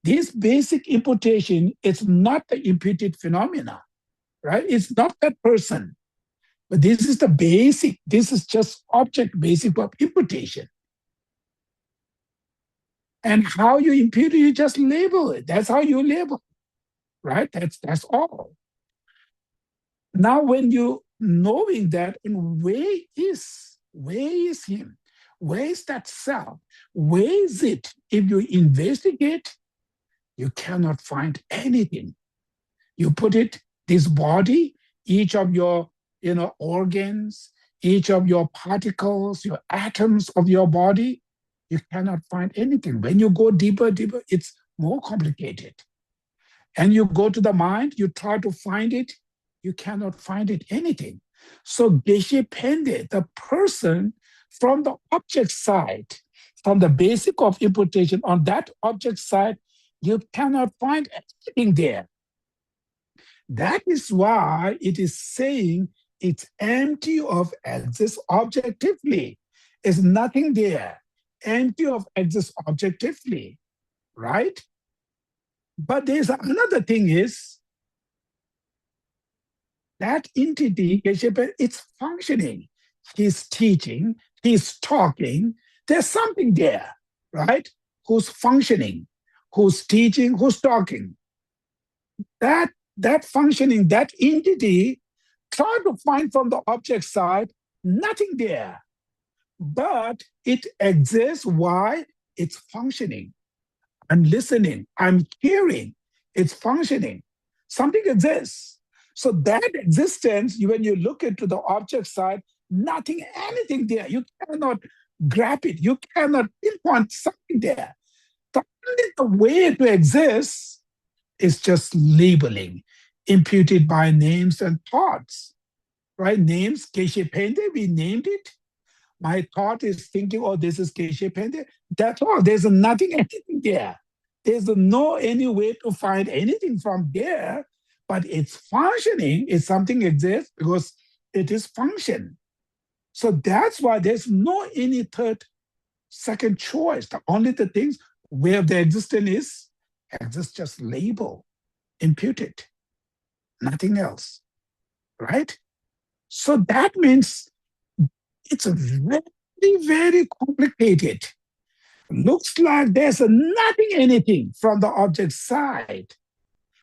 This basic imputation is not the imputed phenomena, right? It's not that person, but this is the basic, this is just object basic of imputation. And how you impute it, you just label it. That's how you label, right? That's all. Now, when you knowing that, and where is him? Where is that self? Where is it? If you investigate, you cannot find anything. You put it This body, each of your organs, each of your particles, your atoms of your body, you cannot find anything. When you go deeper, deeper, it's more complicated. And you go to the mind, you try to find it, you cannot find it anything. So Geshe Pende, the person from the object side, from the basic of imputation on that object side, you cannot find anything there. That is why it is saying it's empty of exists objectively. There's nothing there. Empty of exists objectively, right? But there's another thing is that entity, it's functioning. He's teaching, he's talking. There's something there, right? Who's functioning, who's teaching, who's talking. That functioning, that entity, try to find from the object side, nothing there. But it exists. Why? It's functioning. I'm listening, I'm hearing, it's functioning. Something exists. So that existence, when you look into the object side, nothing, anything there. You cannot grab it. You cannot pinpoint something there. The way to exist is just labeling, imputed by names and thoughts, right? Names, Geshe Pende, we named it. My thought is thinking, oh, this is Geshe Pende. That's all. There's nothing, anything there. There's no any way to find anything from there, but it's functioning. It's something exists because it is function. So that's why there's no any third, second choice. Only the things where the existence is, exists just label, imputed, nothing else, right? So that means it's very, very complicated. Looks like there's nothing, anything from the object side.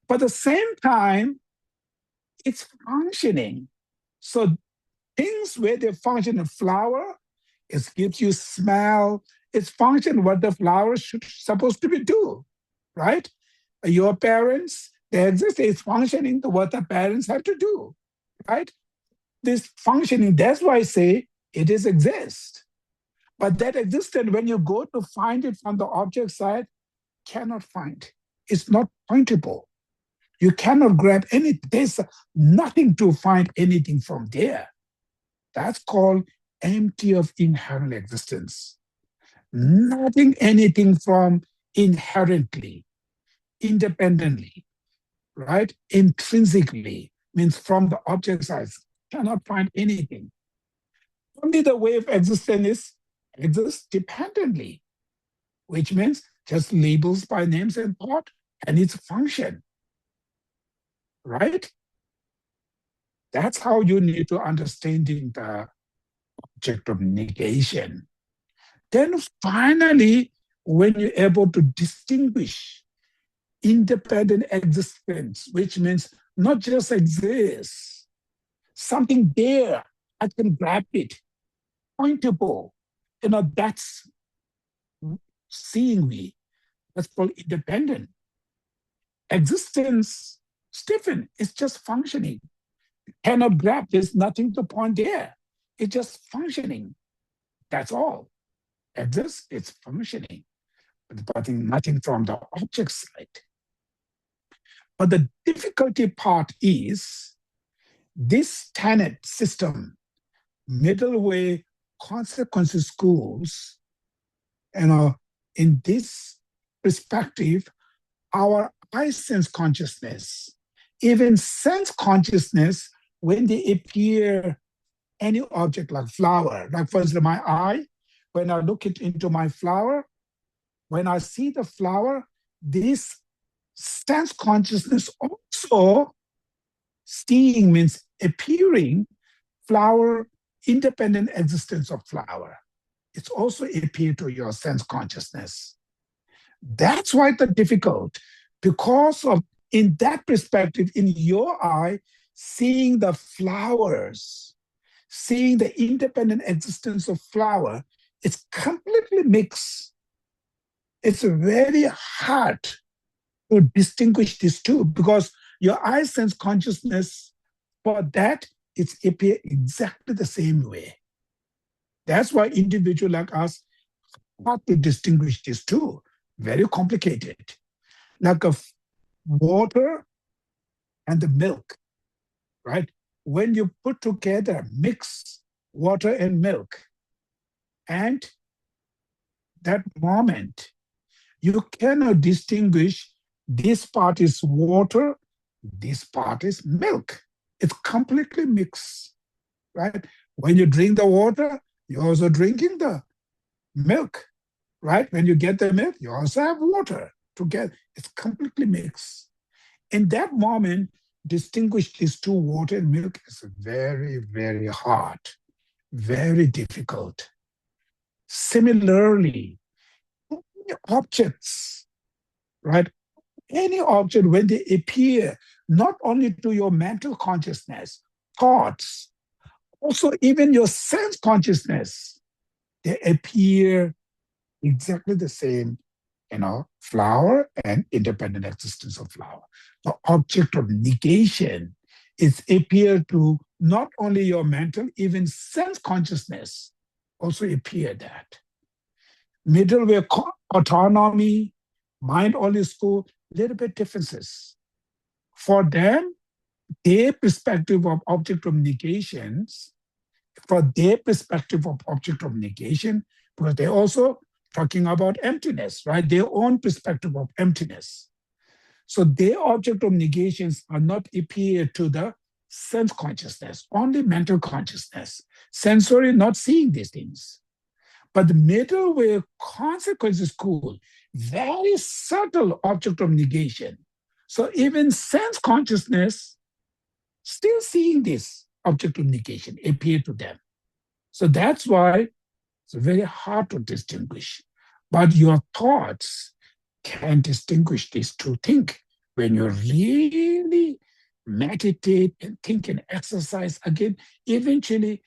But at the same time, it's functioning. So things where they function in flower, it gives you smell. It's function what the flower should supposed to be do, right? Your parents, they exist, it's functioning to what the parents have to do, right? This functioning, that's why I say it is exist. But that existence, when you go to find it from the object side, cannot find. It's not pointable. You cannot grab any, there's nothing to find anything from there. That's called empty of inherent existence. Nothing, anything from inherently, independently, right? Intrinsically, means from the object side, cannot find anything. Only the way of existence is exists dependently, which means just labels by names and thought and its function, right? That's how you need to understanding the object of negation. Then finally, when you're able to distinguish independent existence, which means not just exists, something there, I can grab it, pointable, that's seeing me. That's called independent. Existence, Stephen, is just functioning. Cannot grab, there's nothing to point there. It's just functioning. That's all. Exists, it's functioning, but nothing from the object side. But the difficulty part is this tenet system, middle way consequences schools, in this perspective, our eye sense consciousness, even sense consciousness, when they appear any object like flower, like for instance, my eye, when I look into my flower, when I see the flower, this sense consciousness also seeing means appearing flower, independent existence of flower. It's also appear to your sense consciousness. That's why it's difficult, because of in that perspective, in your eye, seeing the flowers, seeing the independent existence of flower, it's completely mixed. It's very hard to distinguish these two because Your eye sense consciousness, for that, it's appear exactly the same way. That's why individuals like us have to distinguish these two. Very complicated. Like water and the milk, right? When you put together, mix water and milk, and that moment, you cannot distinguish this part is water, this part is milk. It's completely mixed, right? When you drink the water, you're also drinking the milk, right? When you get the milk, you also have water together. It's completely mixed. In that moment, distinguish these two, water and milk, is very, very hard, very difficult. Similarly, objects, right? Any object, when they appear, not only to your mental consciousness, thoughts, also even your sense consciousness, they appear exactly the same, flower and independent existence of flower. The object of negation is appear to not only your mental, even sense consciousness also appear that. Middleware autonomy, mind-only school, little bit differences. For them, their perspective of object of negations, for their perspective of object of negation, because they're also talking about emptiness, right? Their own perspective of emptiness. So their object of negations are not appear to the sense consciousness, only mental consciousness. Sensory, not seeing these things. But the middleware consequences school, very subtle object of negation. So even sense consciousness still seeing this object of negation appear to them. So that's why it's very hard to distinguish. But your thoughts can distinguish these two things. When you really meditate and think and exercise again, eventually,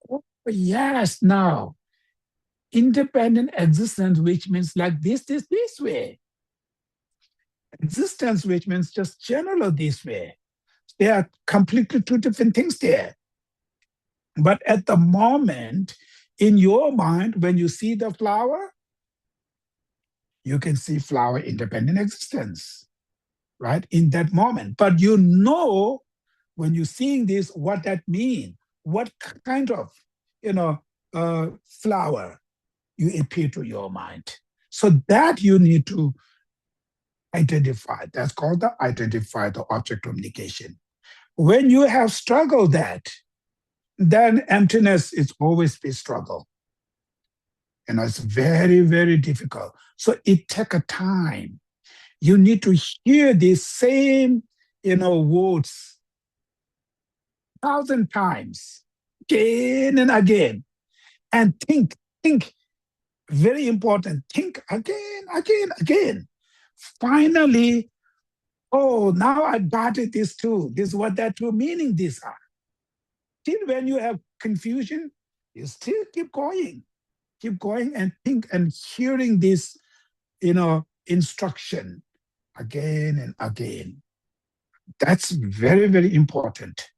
oh, yes, now, independent existence, which means like this way. Existence, which means just general this way. They are completely two different things there. But at the moment, in your mind, when you see the flower, you can see flower independent existence, right? In that moment. But you know, when you're seeing this, what that means, what kind of, flower you appear to your mind. So that you need to identify. That's called the identify the object of negation. When you have struggled that, then emptiness is always be struggle. It's very, very difficult. So it takes a time. You need to hear the same, words 1,000 times, again and again, and think, very important, think again. Finally, oh, now I got it, this too. This is what that two meaning these are. Still, when you have confusion, you still keep going and think and hearing this, instruction again and again. That's very, very important.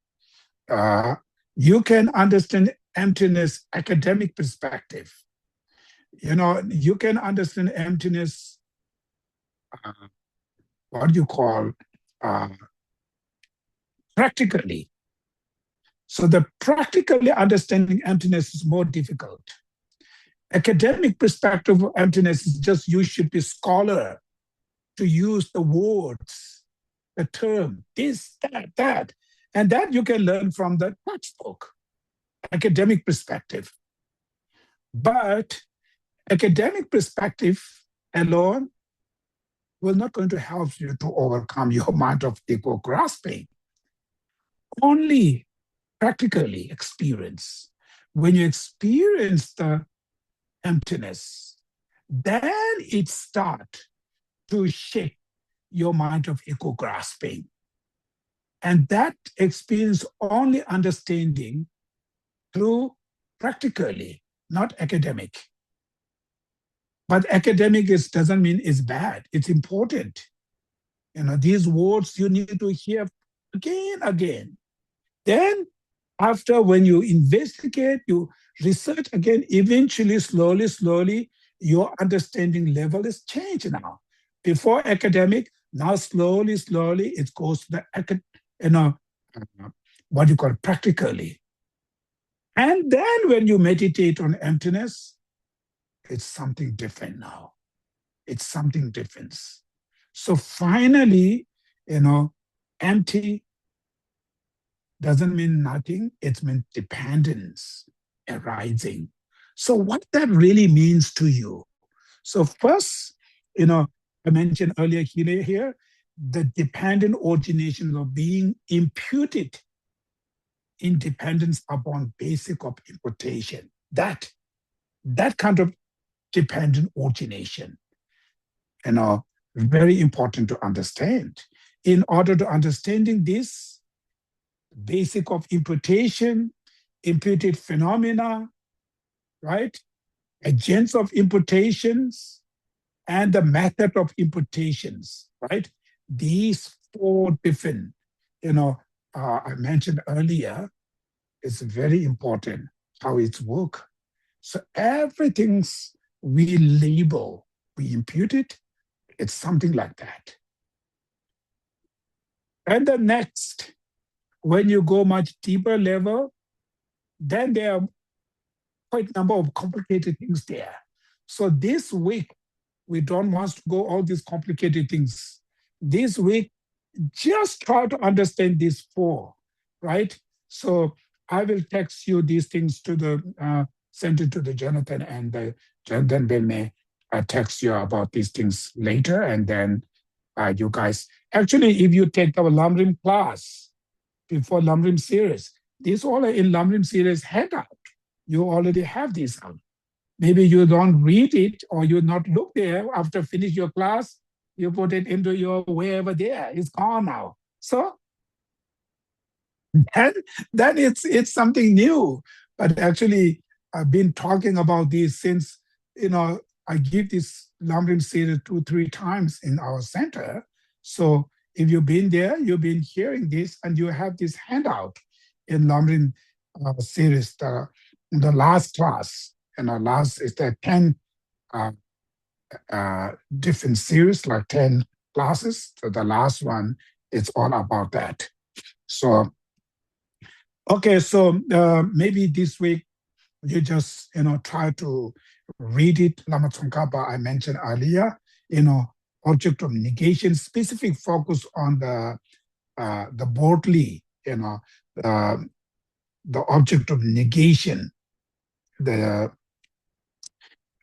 You can understand emptiness academic perspective. You can understand emptiness, what do you call, practically. So the practically understanding emptiness is more difficult. Academic perspective of emptiness is just you should be scholar to use the words, the term, this, that. And that you can learn from the textbook, academic perspective. But academic perspective alone will not going to help you to overcome your mind of ego grasping. Only practically experience. When you experience the emptiness, then it starts to shake your mind of ego grasping. And that experience only understanding through practically, not academic. But academic doesn't mean it's bad. It's important. These words you need to hear again. Then after, when you investigate, you research again, eventually, slowly, your understanding level is changed now. Before academic, now slowly, it goes to the what you call practically. And then when you meditate on emptiness, it's something different now. It's something different. So finally, empty doesn't mean nothing. It means dependence arising. So what that really means to you. So first, I mentioned earlier here, the dependent origination of being imputed independence upon basic of imputation. That kind of dependent origination, very important to understand. In order to understanding this basic of imputation, imputed phenomena, right? Agents of imputations, and the method of imputations, right? These four different, I mentioned earlier, is very important how it's work. So everything's we label, we impute it, it's something like that. And the next, when you go much deeper level, then there are quite a number of complicated things there. So this week, we don't want to go all these complicated things. This week, just try to understand these four, right? So I will text you these things send it to the Jonathan, and Jonathan will may text you about these things later, and then you guys, actually, if you take our Lamrim class before Lamrim series, these all are in Lamrim series handout. You already have these out. Maybe you don't read it or you not look there after finish your class, you put it into your wherever there. It's gone now. So then it's something new. But actually, I've been talking about this since, I give this Lamrim series 2-3 times in our center. So if you've been there, you've been hearing this, and you have this handout in Lamrim series, the last class. Last is the 10 different series, like 10 classes. So the last one, it's all about that. So, okay, so maybe this week you just, try to read it. Lama Tsongkhapa, I mentioned earlier, object of negation, specific focus on the Bortley, the object of negation, the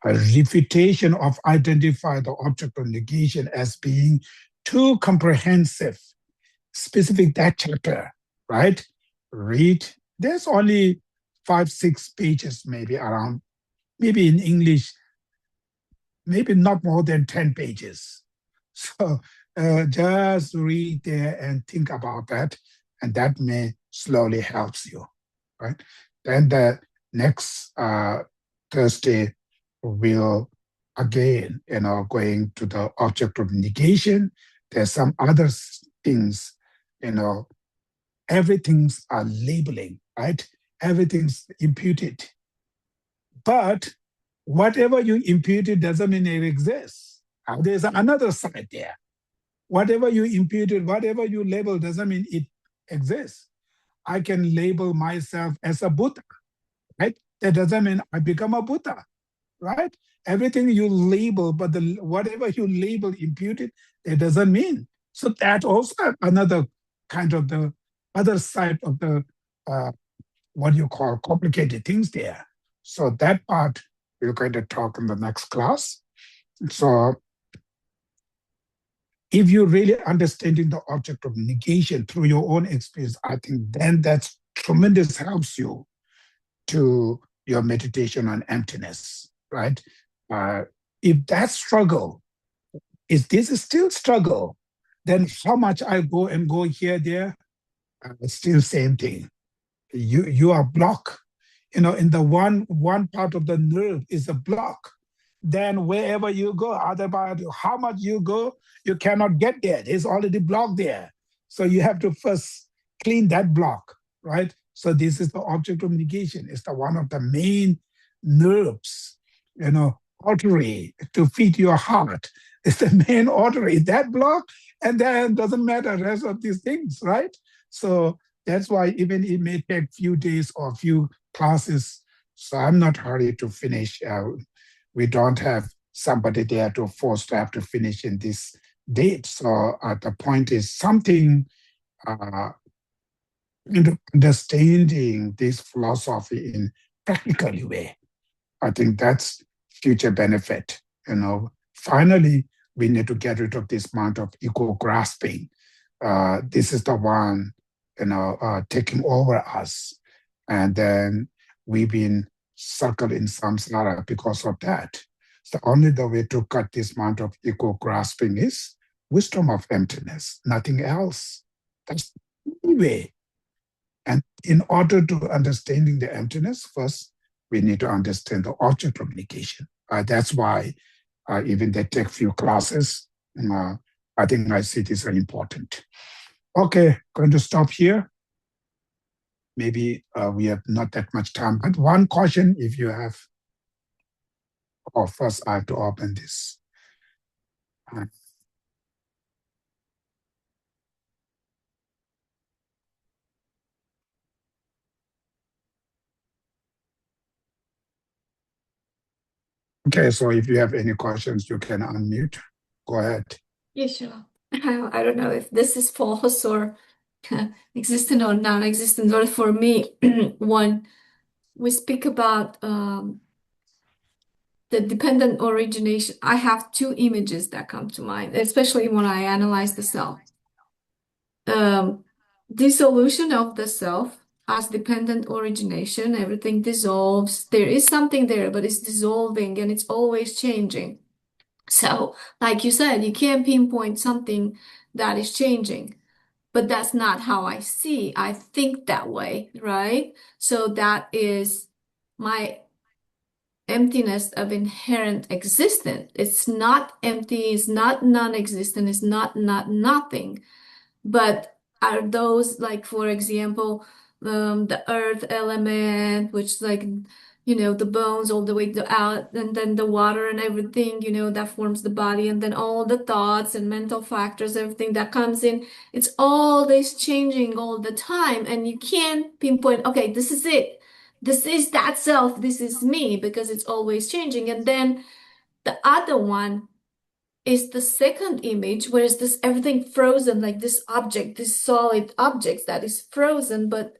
refutation of identify the object of negation as being too comprehensive. Specific that chapter, right? Read. There's only 5-6 pages, maybe around, maybe in English, maybe not more than 10 pages. So just read there and think about that, and that may slowly helps you, right? Then the next Thursday, we'll again, going to the object of negation. There's some other things, everything's are labeling, right? Everything's imputed. But whatever you imputed doesn't mean it exists. There's another side there. Whatever you imputed, whatever you label doesn't mean it exists. I can label myself as a Buddha, right? That doesn't mean I become a Buddha, right? Everything you label, but whatever you label imputed, that doesn't mean. So that also another kind of the other side of the what you call complicated things there. So that part we're going to talk in the next class. So if you're really understanding the object of negation through your own experience, I think then that's tremendous helps you to your meditation on emptiness, right? If that struggle, if this is still struggle, then how much I go here, there, it's still same thing. You are blocked. In the one part of the nerve is a block. then wherever you go, otherwise, how much you go, you cannot get there. It's already blocked there. So you have to first clean that block, right? So this is the object of negation. It's the one of the main nerves, artery to feed your heart. It's the main artery. That block, and then doesn't matter the rest of these things, right? So that's why even it may take few days or few classes. So I'm not hurried to finish. We don't have somebody there to force to have to finish in this date. So the point is something uh, understanding this philosophy in practical way. I think that's future benefit. Finally, we need to get rid of this amount of ego grasping. This is the one, taking over us, and then we've been circled in samsara because of that. So only the way to cut this amount of ego grasping is wisdom of emptiness, nothing else. That's the only way. And in order to understanding the emptiness, first we need to understand the object of negation. That's why even they take few classes. I think I see this very important. Okay, going to stop here. Maybe we have not that much time, but one caution if you have. Oh, first I have to open this. Okay, so if you have any questions, you can unmute. Go ahead.
Yeah, sure. I don't know if this is false or existent or non-existent, but for me, when we speak about the dependent origination, I have two images that come to mind, especially when I analyze the self. Dissolution of the self as dependent origination, everything dissolves. There is something there, but it's dissolving and it's always changing. So, like you said, you can't pinpoint something that is changing, but that's not how I see. I think that way, right? So that is my emptiness of inherent existence. It's not empty, it's not non-existent, it's not nothing. But are those like, for example, the earth element, which like, the bones all the way to out, and then the water and everything, that forms the body, and then all the thoughts and mental factors, everything that comes in, it's all this changing all the time, and you can't pinpoint, okay, this is it. This is that self, this is me, because it's always changing. And then the other one is the second image, where is this everything frozen, like this object, this solid object that is frozen, but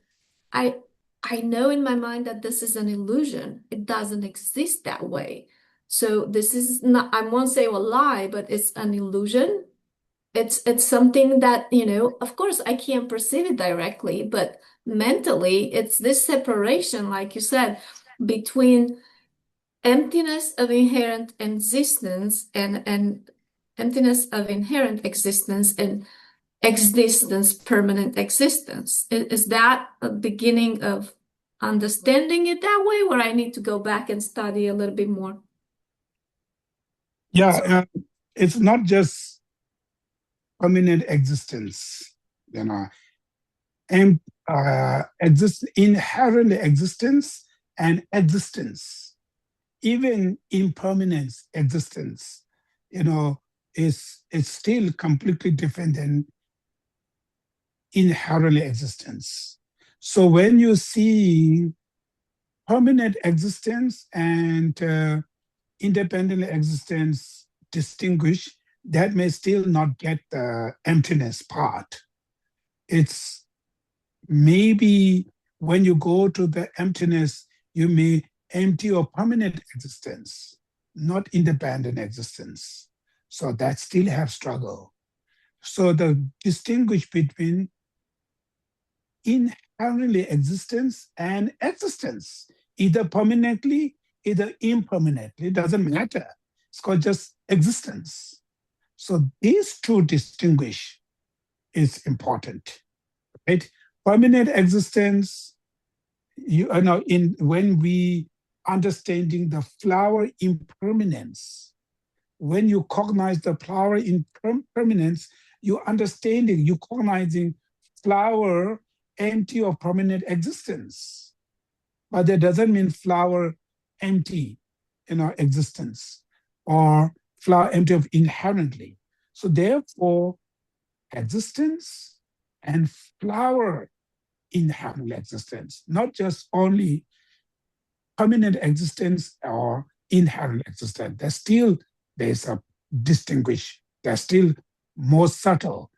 I I know in my mind that this is an illusion. It doesn't exist that way. So this is not, I won't say a lie, but it's an illusion. It's something that, of course I can't perceive it directly, but mentally it's this separation, like you said, between emptiness of inherent existence and emptiness of inherent existence and existence, permanent existence. Is that a beginning of understanding it that way, or I need to go back and study a little bit more?
Yeah, it's not just permanent existence, you know, and inherent existence and existence, even impermanence existence, is still completely different than inherent existence. So when you see permanent existence and independent existence distinguished, that may still not get the emptiness part. It's maybe when you go to the emptiness, you may empty your permanent existence, not independent existence. So that still have struggle. So the distinguish between inherently existence and existence, either permanently, either impermanently, it doesn't matter. It's called just existence. So these two distinguish is important, right? Permanent existence, when we understanding the flower impermanence. When you cognize the flower impermanence, you're understanding, you're cognizing flower empty of permanent existence. But that doesn't mean flower empty, existence, or flower empty of inherently. So therefore, existence and flower inherent existence, not just only permanent existence or inherent existence. There's a distinguish. There's still more subtle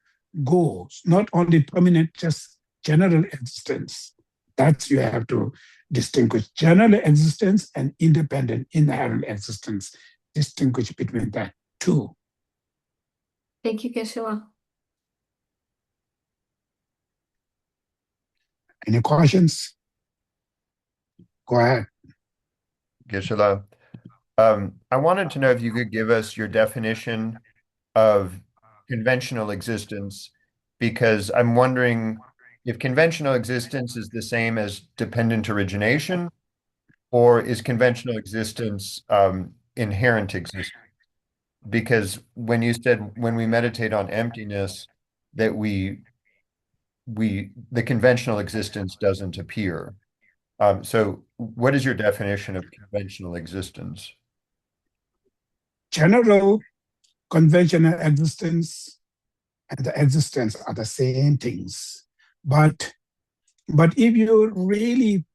goals, not only permanent, just general existence. That's you have to distinguish general existence and independent inherent existence. Distinguish between that two.
Thank you, Geshe-la.
Any questions? Go ahead.
Geshe-la. I wanted to know if you could give us your definition of conventional existence, because I'm wondering if conventional existence is the same as dependent origination, or is conventional existence inherent existence? Because when you said when we meditate on emptiness, that the conventional existence doesn't appear. So what is your definition of conventional existence?
General conventional existence and the existence are the same things. But if you really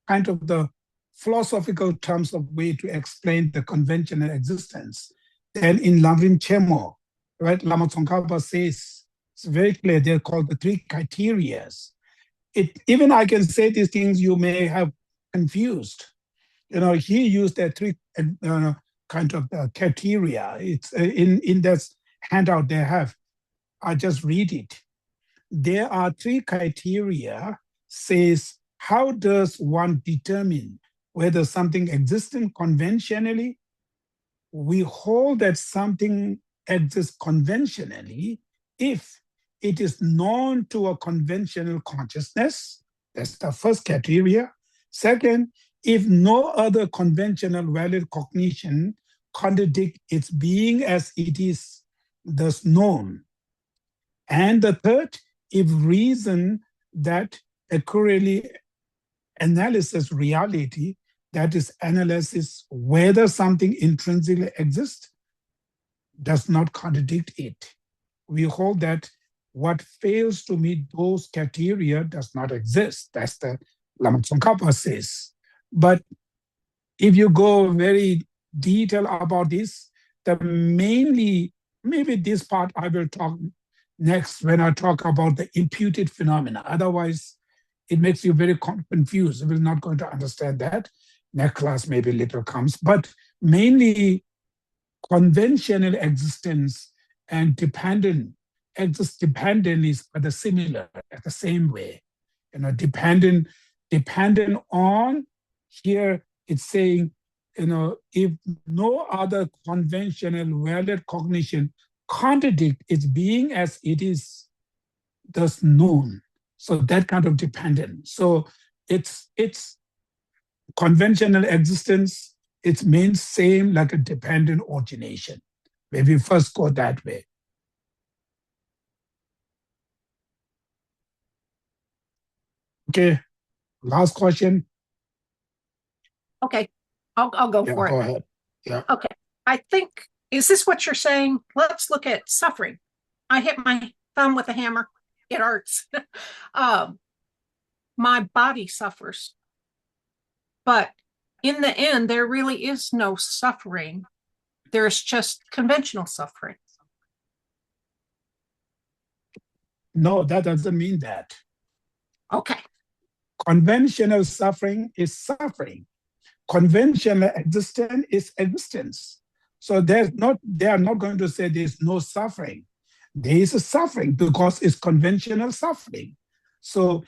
kind of the philosophical terms of way to explain the conventional existence, then in Lamrim Chemo, right, Lama Tsongkhapa says, it's very clear, they're called the three criterias. Even I can say these things you may have confused. He used the three kind of criteria. It's in that handout they have. I just read it. There are three criteria, says, how does one determine whether something exists conventionally? We hold that something exists conventionally if it is known to a conventional consciousness. That's the first criteria. Second, if no other conventional valid cognition contradict its being as it is thus known. And the third, if reason that accurately analyzes reality, that is, analysis whether something intrinsically exists, does not contradict it. We hold that what fails to meet those criteria does not exist. That's the Lama Tsongkhapa says. But if you go very detailed about this, maybe this part I will talk next when I talk about the imputed phenomena. Otherwise, it makes you very confused. We're not going to understand that. Next class maybe later comes. But mainly conventional existence and dependent is the similar, the same way. Dependent on, here it's saying, if no other conventional valid cognition contradict its being as it is thus known. So that kind of dependent. So it's conventional existence, it means same like a dependent origination. Maybe first go that way. Okay, last question.
Okay, I'll go for it.
Go ahead. Yeah.
Okay, I think, is this what you're saying? Let's look at suffering. I hit my thumb with a hammer. It hurts. My body suffers. But in the end, there really is no suffering. There's just conventional suffering.
No, that doesn't mean that.
Okay.
Conventional suffering is suffering. Conventional existence is existence. So they are not going to say there's no suffering. There is a suffering because it's conventional suffering. So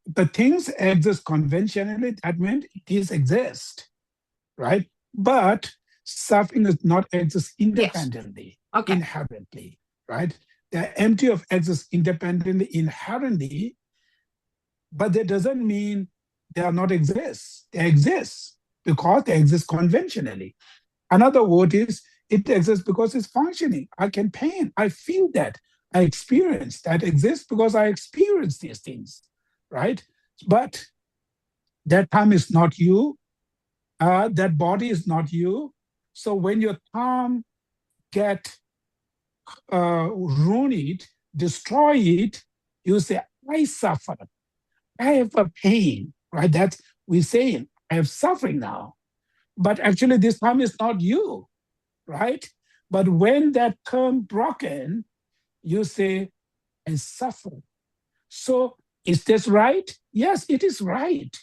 the things exist conventionally, that means it exist, right? But suffering does not exist independently,
yes. Okay.
inherently, right? They're empty of exist independently, inherently, but that doesn't mean they are not exist. They exist. because they exist conventionally. Another word is it exists because it's functioning. I can pain. I feel that. I experience that exists because I experience these things, right? But that time is not you. That body is not you. So when your thumb get ruin it, destroy it, you say, I suffer. I have a pain, right? That's we're saying, I have suffering now. But actually, this time is not you, right? But when that term broken, you say, I suffer. So is this right? Yes, it is right.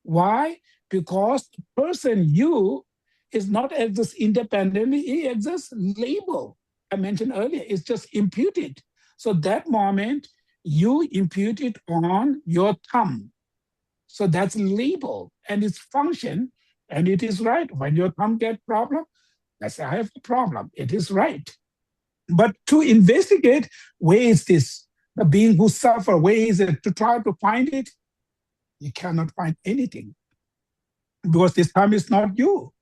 Why? Because the person you is not exist independently, he exists label. I mentioned earlier, it's just imputed. So that moment, you impute it on your thumb. So that's label and its function, and it is right. When your thumb get problem, I say, I have a problem. It is right. But to investigate, where is this? The being who suffer, where is it? To try to find it, you cannot find anything because this time is not you.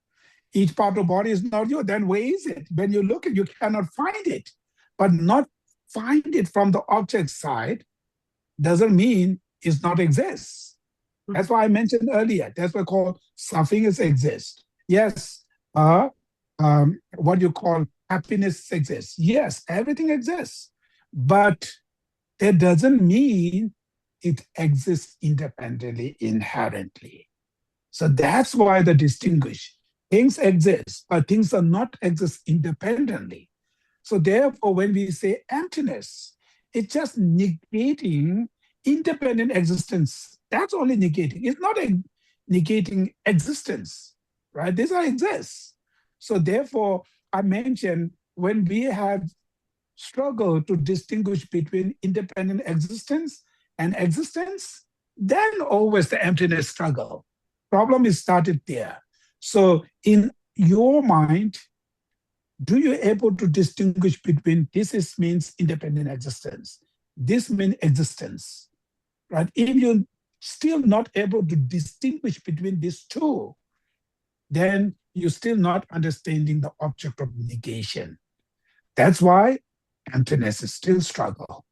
Each part of the body is not you. Then where is it? When you look at it, you cannot find it. But not find it from the object side doesn't mean it's not exists. That's why I mentioned earlier. That's what called suffering is exist. Yes, what you call happiness exists. Yes, everything exists. But that doesn't mean it exists independently, inherently. So that's why the distinguish. Things exist, but things are not exist independently. So therefore, when we say emptiness, it's just negating independent existence. That's only negating. It's not negating existence, right? These are exists. So therefore, I mentioned when we have struggle to distinguish between independent existence and existence, then always the emptiness struggle. Problem is started there. So in your mind, do you able to distinguish between means independent existence, this means existence, right? If you're still not able to distinguish between these two, then you're still not understanding the object of negation. That's why emptiness is still struggle,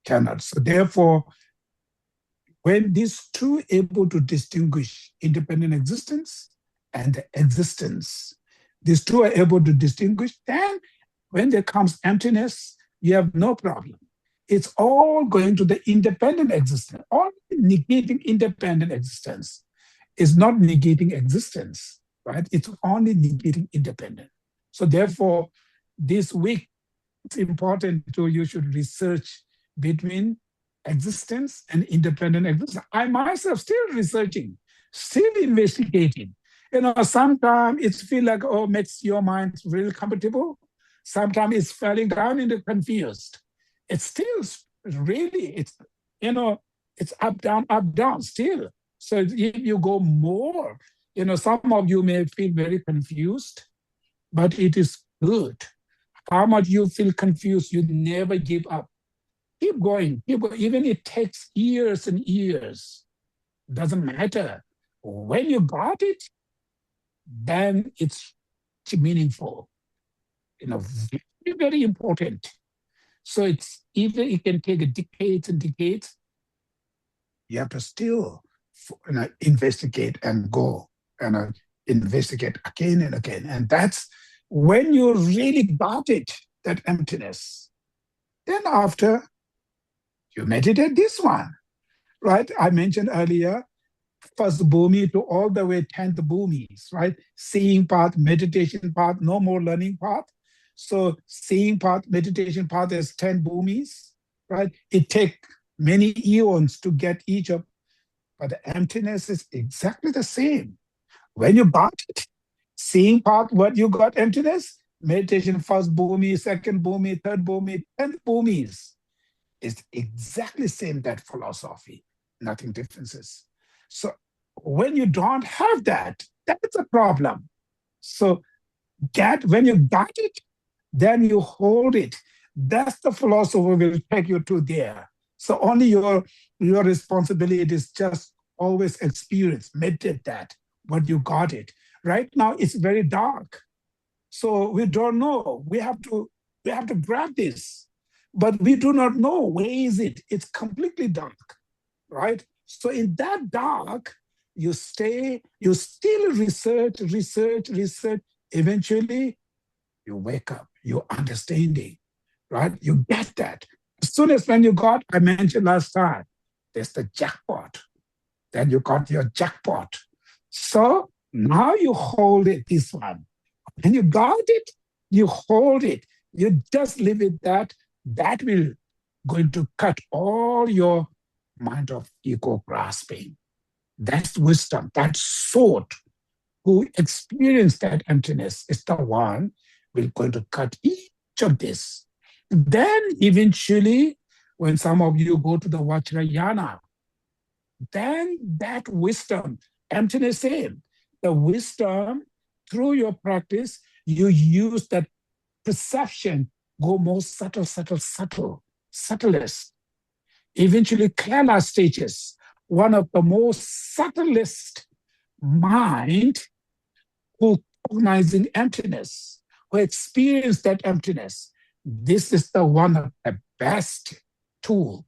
cannot. So therefore, when these two able to distinguish independent existence and existence, these two are able to distinguish, then when there comes emptiness, you have no problem. It's all going to the independent existence. All negating independent existence is not negating existence, right? It's only negating independent. So therefore, this week, it's important to you should research between existence and independent existence. I myself still researching, still investigating. Sometimes it feels like, oh, makes your mind really comfortable. Sometimes it's falling down into confused. It's still really, it's up, down still. So if you go more, some of you may feel very confused, but it is good. How much you feel confused, you never give up. Keep going, even if it takes years and years. Doesn't matter. When you got it, then it's meaningful. Very, very important. So it's even it can take decades and decades. You have to still investigate and go and investigate again and again. And that's when you really got it, that emptiness. Then after, you meditate this one, right? I mentioned earlier, first bhumi to all the way 10th bhumis, right? Seeing part, meditation part, no more learning part. So seeing part, meditation part is 10 bhumis, right? It takes many eons to get each of, but the emptiness is exactly the same. When you got it, seeing part, what you got emptiness, meditation first bhumi, second bhumi, third bhumi, 10th bhumis. It's exactly same, that philosophy, nothing differences. So when you don't have that, that's a problem. So when you got it, then you hold it. That's the philosopher will take you to there. So only your responsibility is just always experience, meditate that. but you got it. Right now, it's very dark. So we don't know. We have to grab this, but we do not know where is it. It's completely dark, right? So in that dark, you still research. Eventually, you wake up, you're understanding, right? You get that. As soon as when you got, I mentioned last time, there's the jackpot. Then you got your jackpot. So now you hold it, this one. And you got it, you hold it. You just leave it that will going to cut all your mind of ego grasping. That's wisdom. That sword who experienced that emptiness is the one will going to cut each of this. Then eventually, when some of you go to the Vajrayana, then that wisdom, emptiness in, the wisdom through your practice, you use that perception, go more subtlest. Eventually, Kala stages, one of the most subtlest mind who recognizing emptiness, who experience that emptiness. This is the one of the best tool.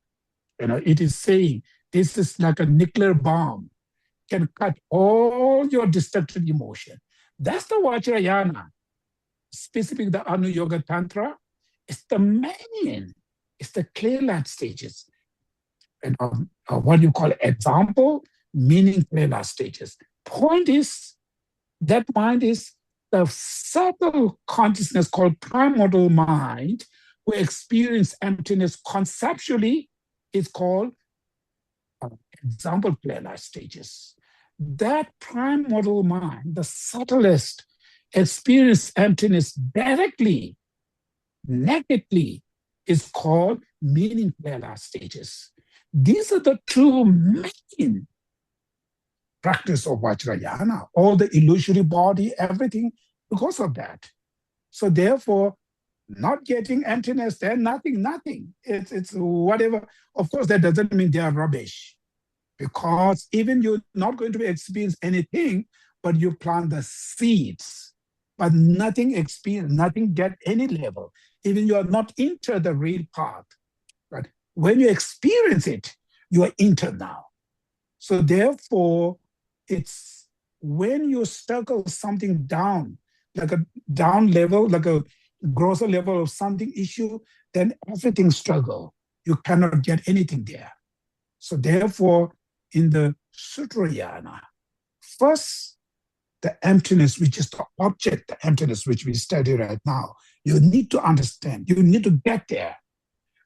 It is saying this is like a nuclear bomb, can cut all your destructive emotion. That's the Vajrayana. Specifically, the Anu Yoga Tantra, it's the main, it's the clear light stages. And what you call example, meaning clear light stages. Point is, that mind is the subtle consciousness called primordial mind, who experience emptiness conceptually, is called example clear light stages. That primordial mind, the subtlest, experience emptiness directly, nakedly, is called meaning clear light stages. These are the two main practice of Vajrayana, all the illusory body, everything, because of that. So therefore, not getting emptiness, then nothing. It's whatever. Of course, that doesn't mean they are rubbish, because even you're not going to experience anything, but you plant the seeds, but nothing experience, nothing get any level. Even you are not into the real path. But when you experience it, you are into now. So therefore, it's when you struggle something down, like a down level, like a grosser level of something issue, then everything struggle. You cannot get anything there. So therefore, in the Sutrayana, first, the emptiness, which is the object, the emptiness which we study right now, you need to understand, you need to get there.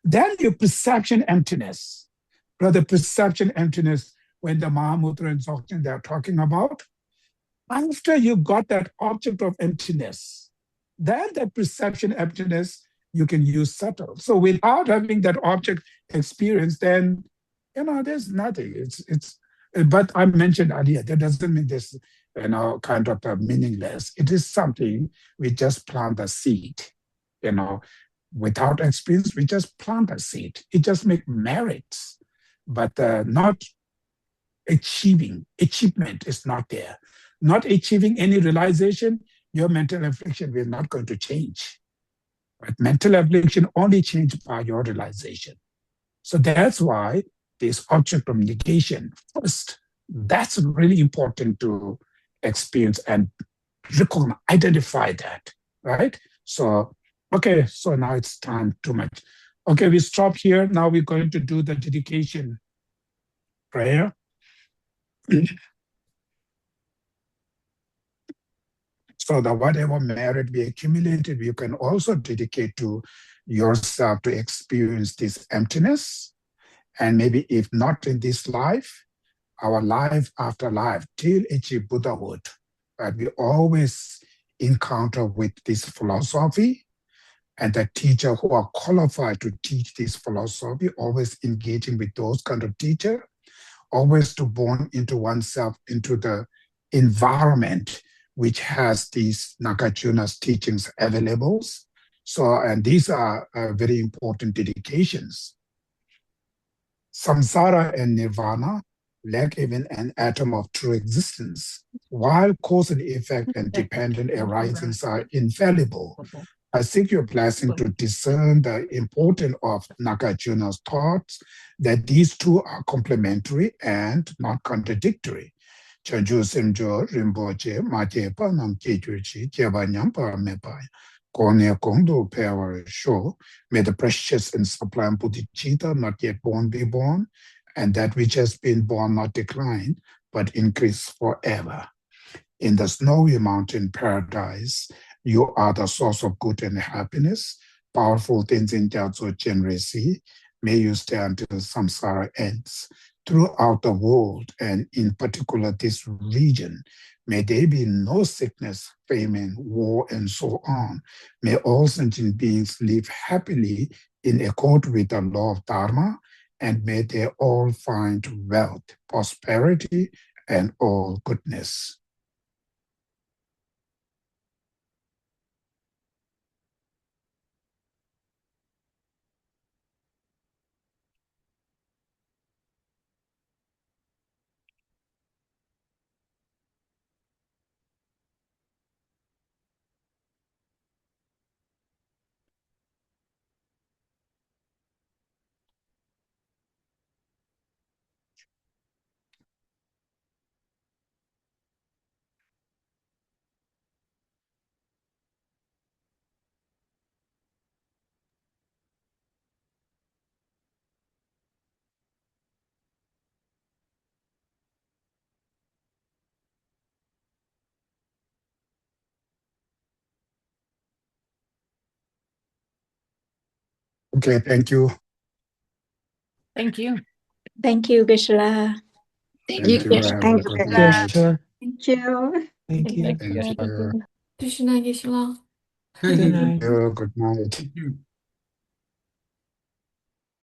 Then your perception emptiness, the perception emptiness, when the Mahamudra and Dzogchen, they're talking about, after you got that object of emptiness, then that perception emptiness, you can use subtle. So without having that object experience, then, there's nothing. But I mentioned earlier, that doesn't mean this, kind of meaningless. It is something we just plant a seed, without experience, we just plant a seed. It just makes merits, but not achievement is not there. Not achieving any realization, your mental affliction will not going to change. But mental affliction only changes by your realization. So that's why this object of negation, first, that's really important to experience and recognize, identify that, right? So, okay, so now it's time too much. Okay, we stop here. Now we're going to do the dedication prayer. So that whatever merit we accumulated, you can also dedicate to yourself to experience this emptiness. And maybe if not in this life, our life after life, till achieve Buddhahood, that we always encounter with this philosophy, and the teacher who are qualified to teach this philosophy, always engaging with those kind of teacher, always to born into oneself, into the environment which has these Nagarjuna's teachings available. So, and these are very important dedications. Samsara and nirvana, lack even an atom of true existence. While cause and effect and dependent arisings are infallible, I seek your blessing to discern the importance of Nagarjuna's thoughts that these two are complementary and not contradictory. Chanju Simjo Rinpoche Mache Panam Kechuchi Jeba Nyampa Mepai. Kone Kondo Power Show, may the precious and sublime Bodhicitta not yet born be born, and that which has been born not decline, but increase forever. In the snowy mountain paradise, you are the source of good and happiness. Powerful things in Gyatso Genresi, may you stay until samsara ends. Throughout the world, and in particular this region, may there be no sickness, famine, war, and so on. May all sentient beings live happily in accord with the law of Dharma, and may they all find wealth, prosperity, and all goodness. Okay, thank you.
Thank you.
Thank you, Geshe-la.
Thank
Thank
you.
you. Have a
Thank
good
you.
night.
Thank you.
Thank you.
Thank you.
Krishna Geshe-la.
Good night.
Good night.
Thank you.